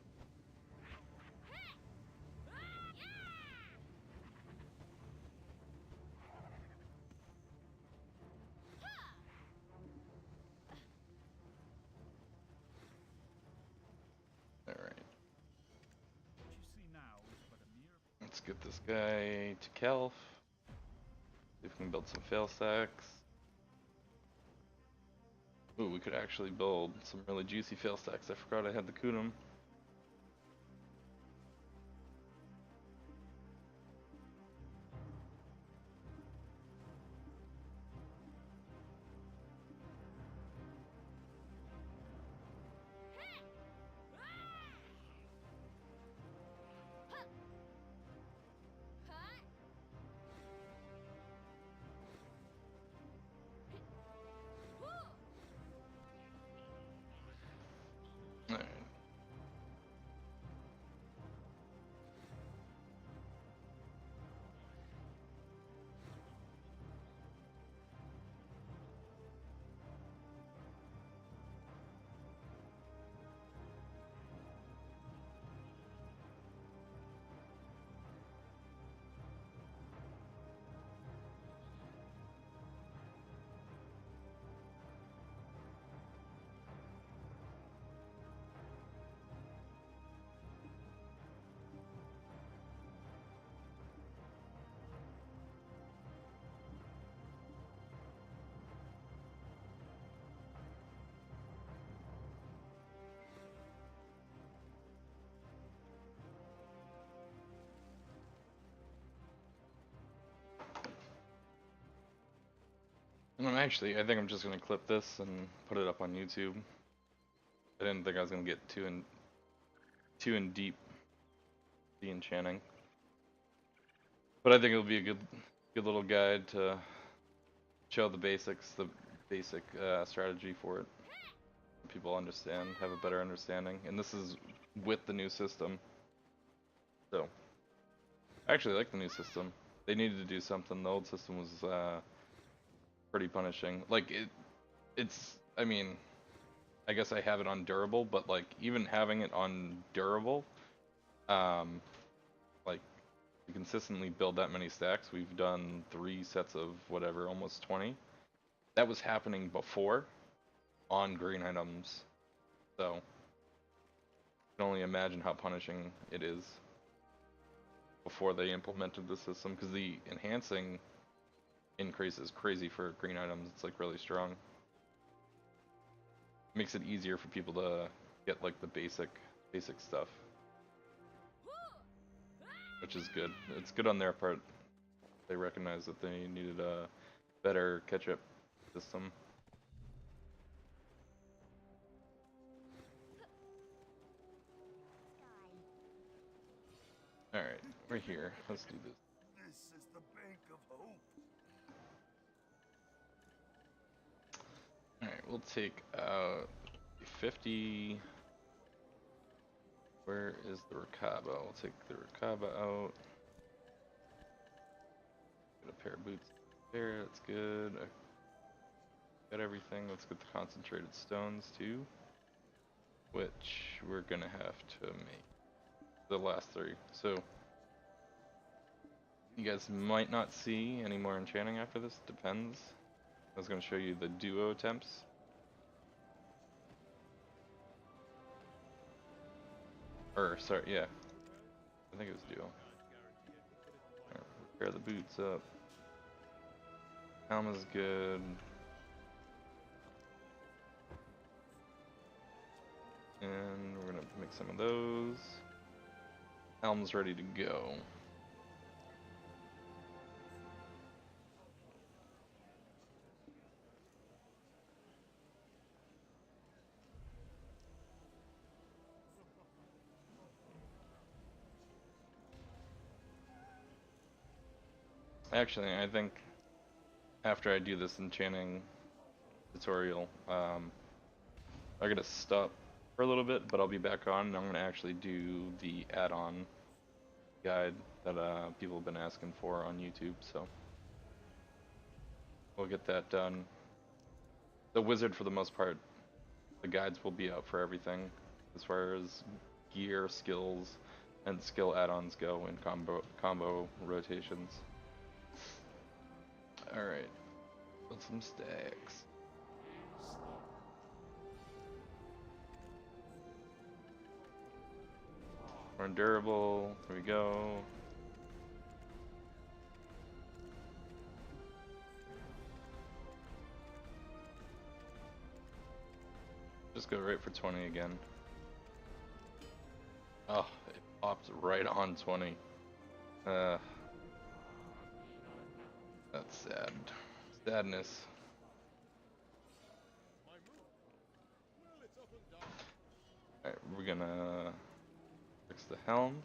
Alright.
What you see now is but a mere
Let's get this guy to Kelf. See if we can build some fail stacks. Ooh, we could actually build some really juicy fail stacks. I forgot I had the Kunum. Alright. And I think I'm just gonna clip this and put it up on YouTube. I didn't think I was gonna get too in deep the enchanting, but I think it'll be a good little guide to show the basics, the basic strategy for it. People understand, have a better understanding, and this is with the new system. So, I actually like the new system. They needed to do something. The old system was pretty punishing. Like it's. I mean, I guess I have it on durable, but like even having it on durable, like you consistently build that many stacks. We've done 3 sets of whatever, almost 20. That was happening before on green items, so you can only imagine how punishing it is before they implemented the system, because the enhancing increase is crazy for green items. It's like really strong. Makes it easier for people to get like the basic stuff, which is good. It's good on their part. They recognize that they needed a better catch-up system. Alright, we're here. Let's do this.
This is the bank of hope.
Alright, we'll take 50. Where is the Rakaba? We'll take the Rakaba out. Get a pair of boots there, that's good. I got everything. Let's get the concentrated stones too, which we're gonna have to make the last 3. So you guys might not see any more enchanting after this, depends. I was gonna show you the duo attempts. Or, sorry, yeah. I think it was duo. Alright, repair the boots up. Helm is good. And we're gonna make some of those. Helm's ready to go. Actually, I think after I do this enchanting tutorial, I gotta stop for a little bit, but I'll be back on and I'm gonna actually do the add-on guide that people have been asking for on YouTube, so we'll get that done. The wizard, for the most part, the guides will be out for everything as far as gear, skills, and skill add-ons go in combo rotations. Alright, build some stacks. More durable, here we go. Just go right for 20 again. Oh, it popped right on 20. That's sad. Sadness. Alright, we're gonna fix the helm.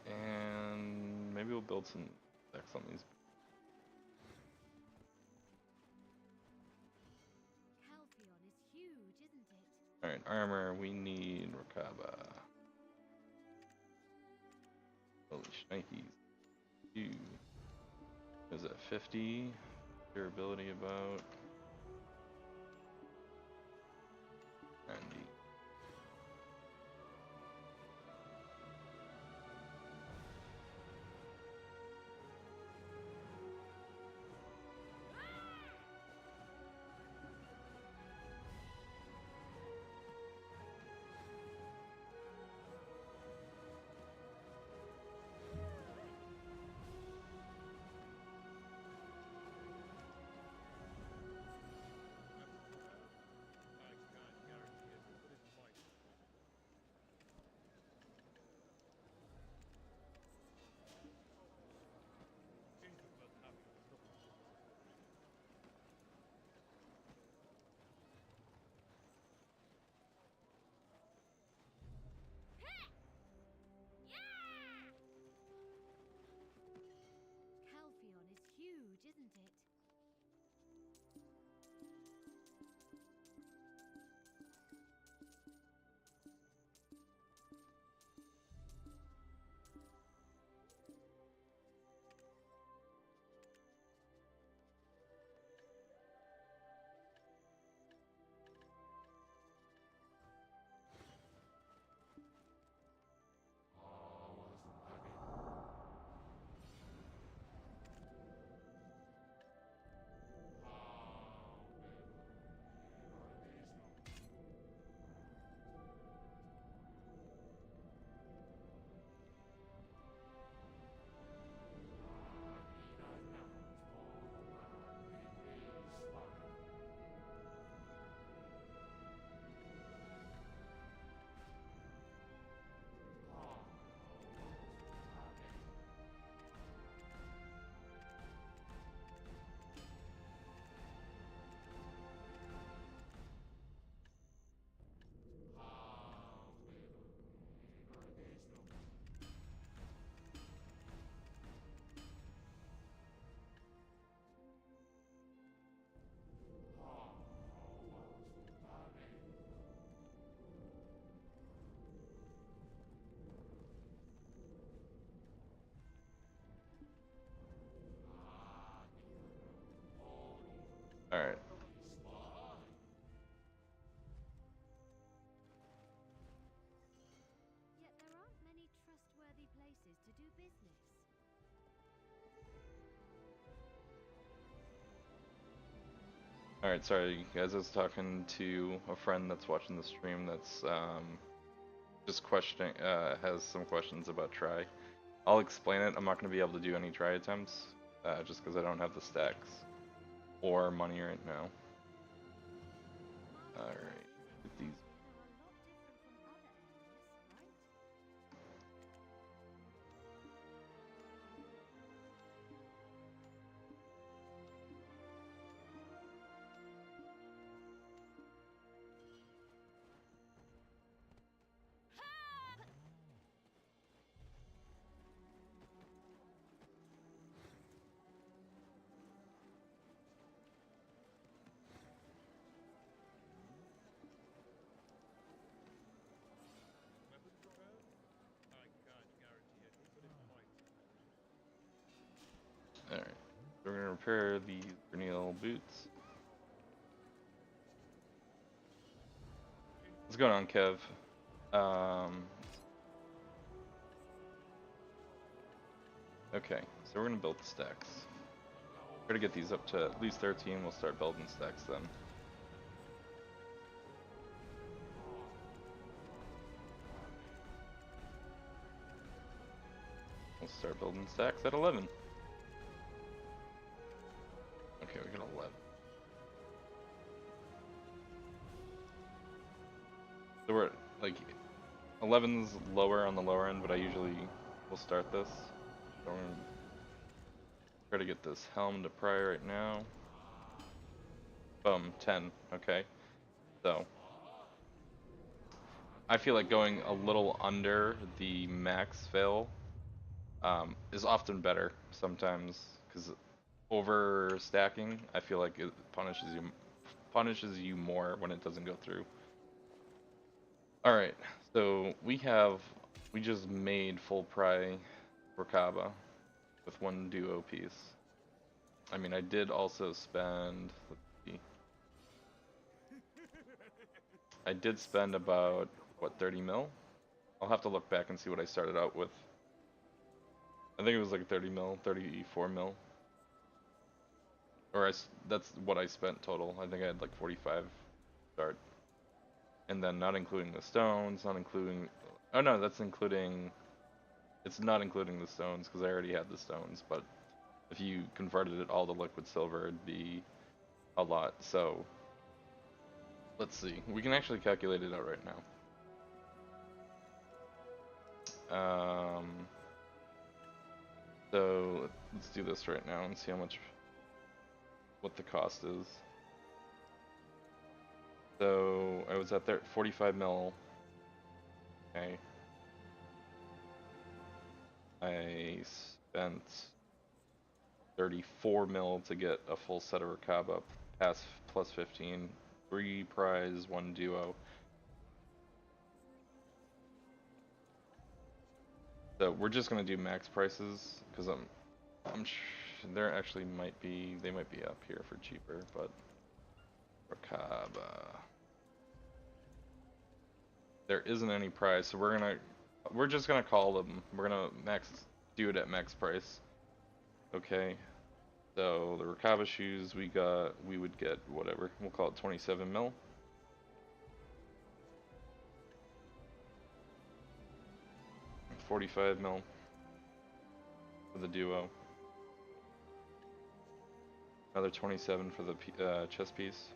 And maybe we'll build some decks on these.
Calpheon is huge, isn't it?
Alright, armor, we need Rakaba. Holy shnikes. Is it 50? Durability about 90.
do business.
Alright, sorry guys, I was talking to a friend that's watching the stream that's just questioning, has some questions about try. I'll explain it. I'm not going to be able to do any try attempts, just because I don't have the stacks or money right now. Alright, get these. Alright, so we're gonna repair these Vernil boots. What's going on, Kev? Okay, so we're gonna build the stacks. Try to get these up to at least 13, we'll start building stacks then. We'll start building stacks at 11. Okay, we got 11. So we're like 11's lower on the lower end, but I usually will start this. So I'm gonna try to get this helm to pry right now. Boom, 10. Okay, so I feel like going a little under the max fail is often better sometimes, because over stacking, I feel like it punishes you more when it doesn't go through. All right, so we just made full pry Rakaba with one duo piece. I mean, I did also spend, let's see, I did spend about, what, 30 mil? I'll have to look back and see what I started out with. I think it was like 30 mil, 34 mil. Or that's what I spent total. I think I had like 45 start. And then not including the stones, not including, oh no, that's including, it's not including the stones because I already had the stones, but if you converted it all to liquid silver, it'd be a lot. So let's see, we can actually calculate it out right now. So let's do this right now and see how much, what the cost is. So I was at 45 mil. Okay. I spent 34 mil to get a full set of Rakaba, pass plus 15, 3 prize, 1 duo. So we're just gonna do max prices because I'm sure there actually might be, they might be up here for cheaper, but Rakaba. There isn't any price, so we're just gonna call them. We're gonna do it at max price. Okay. So the Rakaba shoes we would get whatever. We'll call it 27 mil. $45 mil for the duo. Another 27 for the chest piece.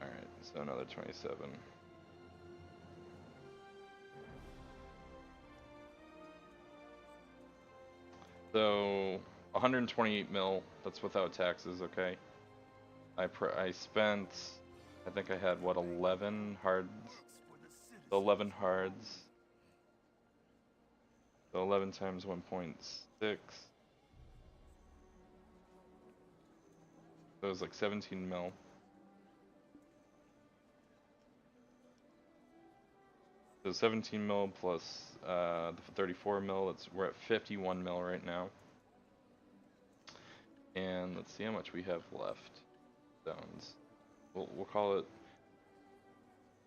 Alright, so another 27. So 128 mil, that's without taxes, okay? I spent, I think I had what, 11 hards? So 11 hards. So 11 times 1.6. So it was like 17 mil. So 17 mil plus the 34 mil, we're at 51 mil right now. And let's see how much we have left. Stones. We'll call it,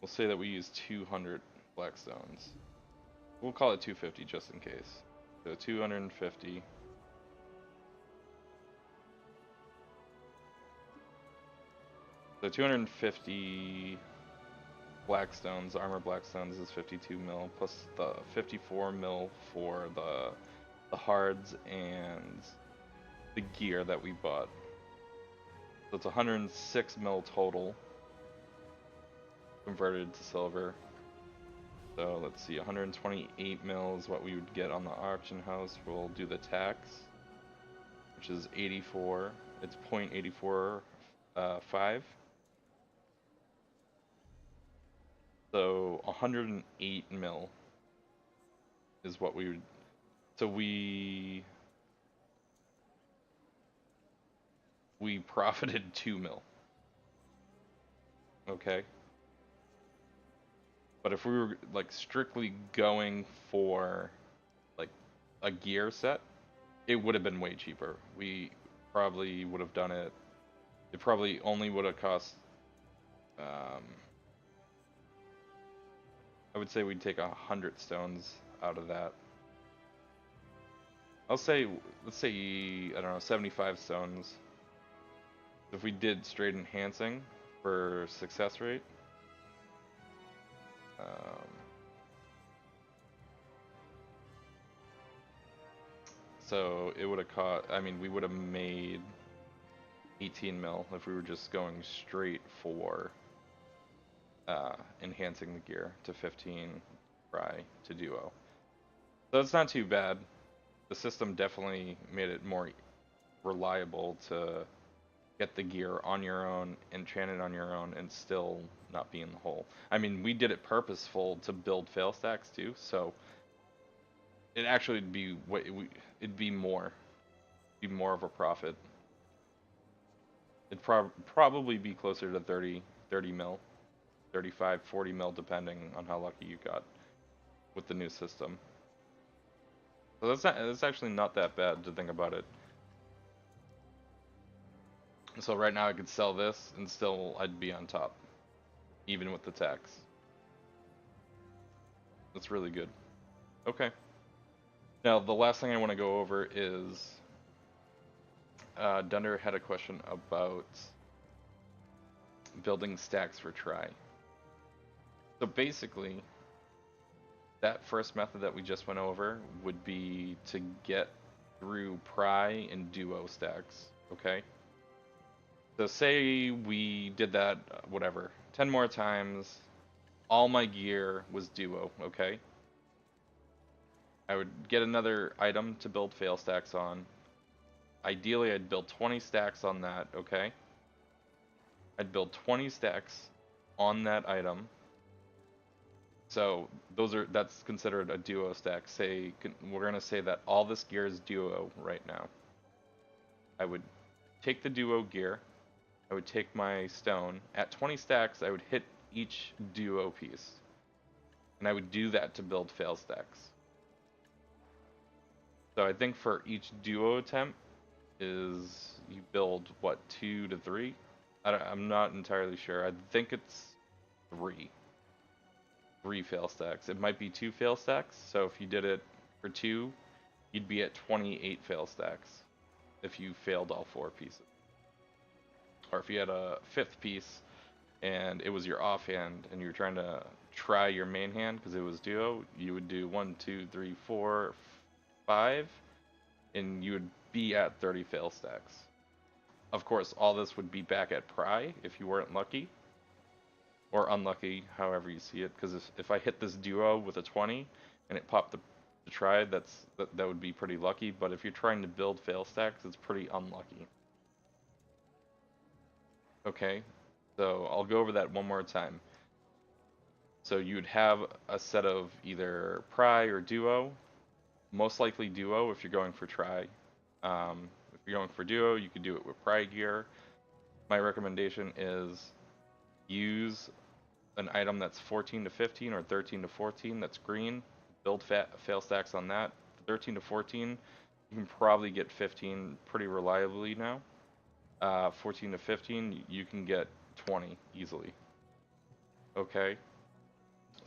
we'll say that we use 200 black stones. We'll call it 250 just in case. So 250. So 250 black stones, armor black stones is 52 mil, plus the 54 mil for the hards and the gear that we bought. So it's 106 mil total converted to silver. So let's see, 128 mil is what we would get on the auction house. We'll do the tax, which is 84. It's 0.845. So 108 mil is what we would. So we profited 2 mil. Okay. But if we were like strictly going for like a gear set, it would have been way cheaper. We probably would have done it. It probably only would have cost. I would say we'd take 100 stones out of that. Let's say I don't know, 75 stones. If we did straight enhancing for success rate. So it would have cost, I mean, we would have made 18 mil if we were just going straight for enhancing the gear to 15 PRI to duo. So it's not too bad. The system definitely made it more reliable to get the gear on your own, enchant it on your own, and still not be in the hole. I mean, we did it purposeful to build fail stacks too, so it actually would be it'd be more of a profit. It'd probably be closer to 30 mil, 35, 40 mil, depending on how lucky you got with the new system. So that's actually not that bad to think about it. So right now I could sell this and still I'd be on top, even with the tax. That's really good. Okay. Now the last thing I want to go over is Dunder had a question about building stacks for try. So basically, that first method that we just went over would be to get through PRI and duo stacks, okay? So say we did that, whatever, 10 more times, all my gear was duo, okay? I would get another item to build fail stacks on. Ideally, I'd build 20 stacks on that, okay? I'd build 20 stacks on that item. So that's considered a duo stack. We're gonna say that all this gear is duo right now. I would take the duo gear, I would take my stone. At 20 stacks, I would hit each duo piece. And I would do that to build fail stacks. So I think for each duo attempt is you build, what, 2 to 3? I'm not entirely sure. I think it's 3. 3 fail stacks. It might be 2 fail stacks. So if you did it for 2, you'd be at 28 fail stacks if you failed all 4 pieces. Or if you had a 5th piece and it was your offhand and you were trying to try your main hand because it was duo, you would do 1, 2, 3, 4, 5, and you would be at 30 fail stacks. Of course, all this would be back at PRI if you weren't lucky, or unlucky, however you see it, because if I hit this duo with a 20 and it popped the try, that would be pretty lucky, but if you're trying to build fail stacks, it's pretty unlucky. Okay, so I'll go over that one more time. So you'd have a set of either PRI or duo, most likely duo if you're going for try. If you're going for duo, you could do it with PRI gear. My recommendation is use an item that's 14 to 15 or 13 to 14 that's green. Build fail stacks on that. 13 to 14, you can probably get 15 pretty reliably now. 14 to 15, you can get 20 easily. Okay,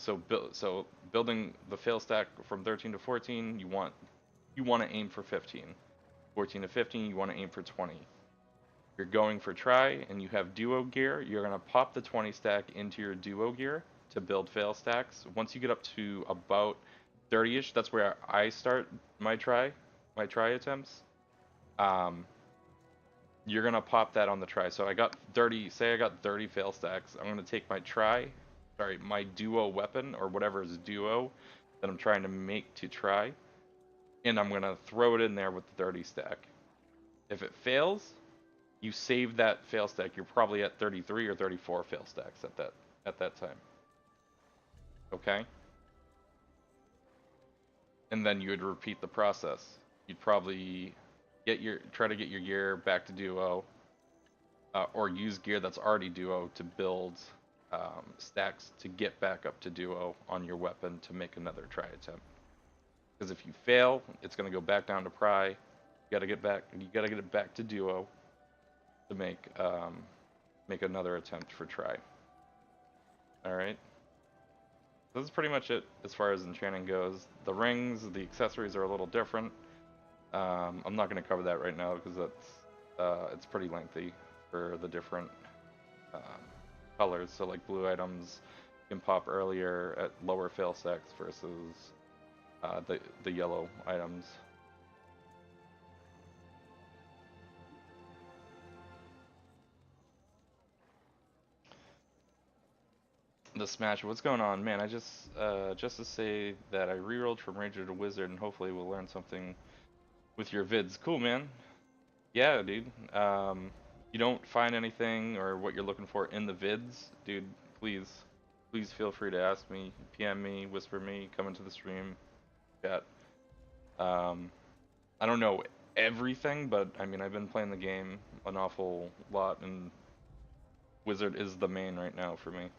so building the fail stack from 13 to 14, you want to aim for 15. 14 to 15, you want to aim for 20. If you're going for try and you have duo gear, you're gonna pop the 20 stack into your duo gear to build fail stacks. Once you get up to about 30ish, that's where I start my try attempts. You're gonna pop that on the try. So I got 30. Say I got 30 fail stacks. I'm gonna take my duo weapon or whatever is duo that I'm trying to make to try, and I'm gonna throw it in there with the 30 stack. If it fails, you save that fail stack. You're probably at 33 or 34 fail stacks at that time. Okay? And then you would repeat the process. You'd probably try to get your gear back to duo, or use gear that's already duo to build stacks to get back up to duo on your weapon to make another try attempt. Because if you fail, it's going to go back down to PRI. You gotta get it back to duo to make another attempt for try. All right. This is pretty much it as far as enchanting goes. The rings, the accessories are a little different. I'm not going to cover that right now because it's pretty lengthy for the different colors. So like blue items can pop earlier at lower fail stacks versus the yellow items. The Smash, what's going on, man? I just to say that I rerolled from Ranger to Wizard, and hopefully we'll learn something with your vids. Cool, man. Yeah, dude. You don't find anything or what you're looking for in the vids, dude, please feel free to ask me, PM me, whisper me, come into the stream, chat. I don't know everything, but I mean, I've been playing the game an awful lot, and Wizard is the main right now for me.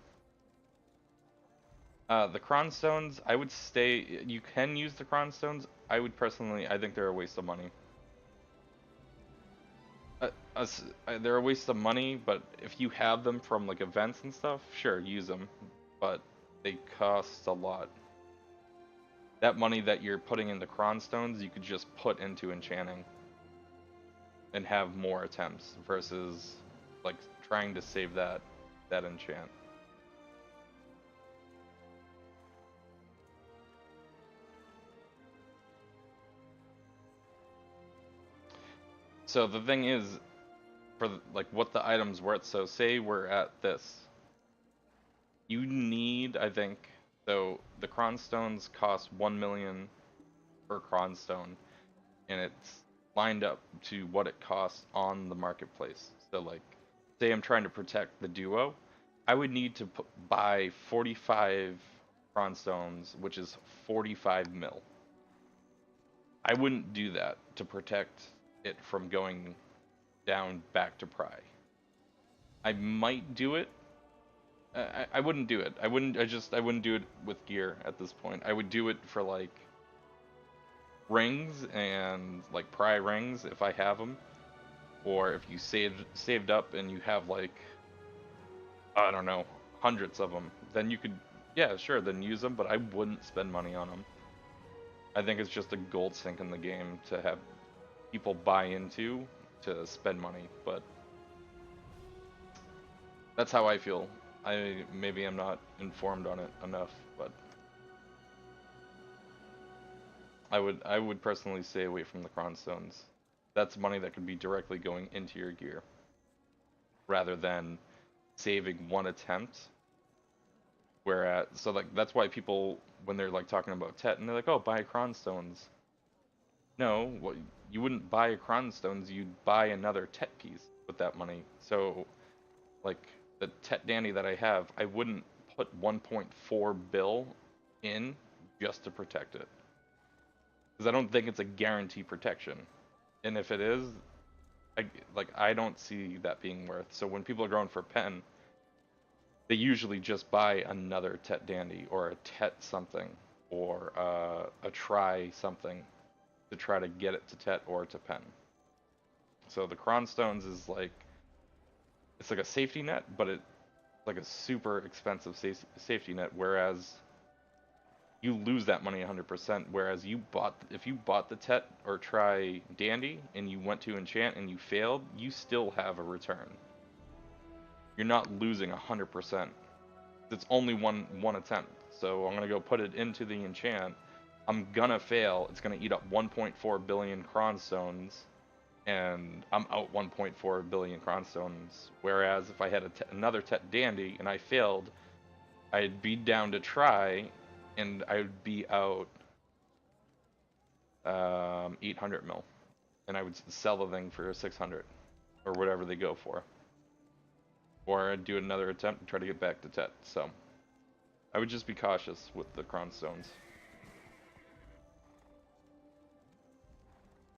The Cron stones, I would stay. You can use the Cron stones. I think they're a waste of money. They're a waste of money, but if you have them from like events and stuff, sure, use them. But they cost a lot. That money that you're putting into Cron stones, you could just put into enchanting and have more attempts versus like trying to save that enchant. So the thing is, for like what the item's worth, so say we're at this. You need, I think, so the Cron stones cost 1 million per Cron stone, and it's lined up to what it costs on the marketplace. So like, say I'm trying to protect the duo, I would need to buy 45 Cron stones, which is 45 mil. I wouldn't do that to protect it from going down back to PRI. I might do it. I wouldn't do it. I wouldn't do it with gear at this point. I would do it for like rings and like PRI rings if I have them, or if you saved up and you have like, I don't know, hundreds of them, then you could, yeah, sure, then use them. But I wouldn't spend money on them. I think it's just a gold sink in the game to have people buy into to spend money, but that's how I feel. Maybe I'm not informed on it enough, but I would personally stay away from the Cron stones. That's money that could be directly going into your gear rather than saving one attempt. Whereas, so like that's why people, when they're like talking about Tet, and they're like, oh, buy Cron stones. No, what, you wouldn't buy a Cron stones, you'd buy another Tet piece with that money. So, like, the Tet Dandy that I have, I wouldn't put 1.4 bill in just to protect it. Because I don't think it's a guaranteed protection. And if it is, I don't see that being worth. So when people are going for pen, they usually just buy another Tet Dandy or a Tet something or a try something to try to get it to Tet or to pen. So the Cron stones is like, it's like a safety net, but it's like a super expensive safety net, whereas you lose that money 100%. Whereas if you bought the Tet or try Dandy and you went to enchant and you failed, you still have a return. You're not losing 100%. It's only one attempt. So I'm gonna go put it into the enchant. I'm gonna fail. It's gonna eat up 1.4 billion Cron stones, and I'm out 1.4 billion Cron stones. Whereas if I had another Tet Dandy and I failed, I'd be down to try, and I'd be out 800 mil, and I would sell the thing for 600 or whatever they go for, or I'd do another attempt and try to get back to Tet. So I would just be cautious with the Cron stones.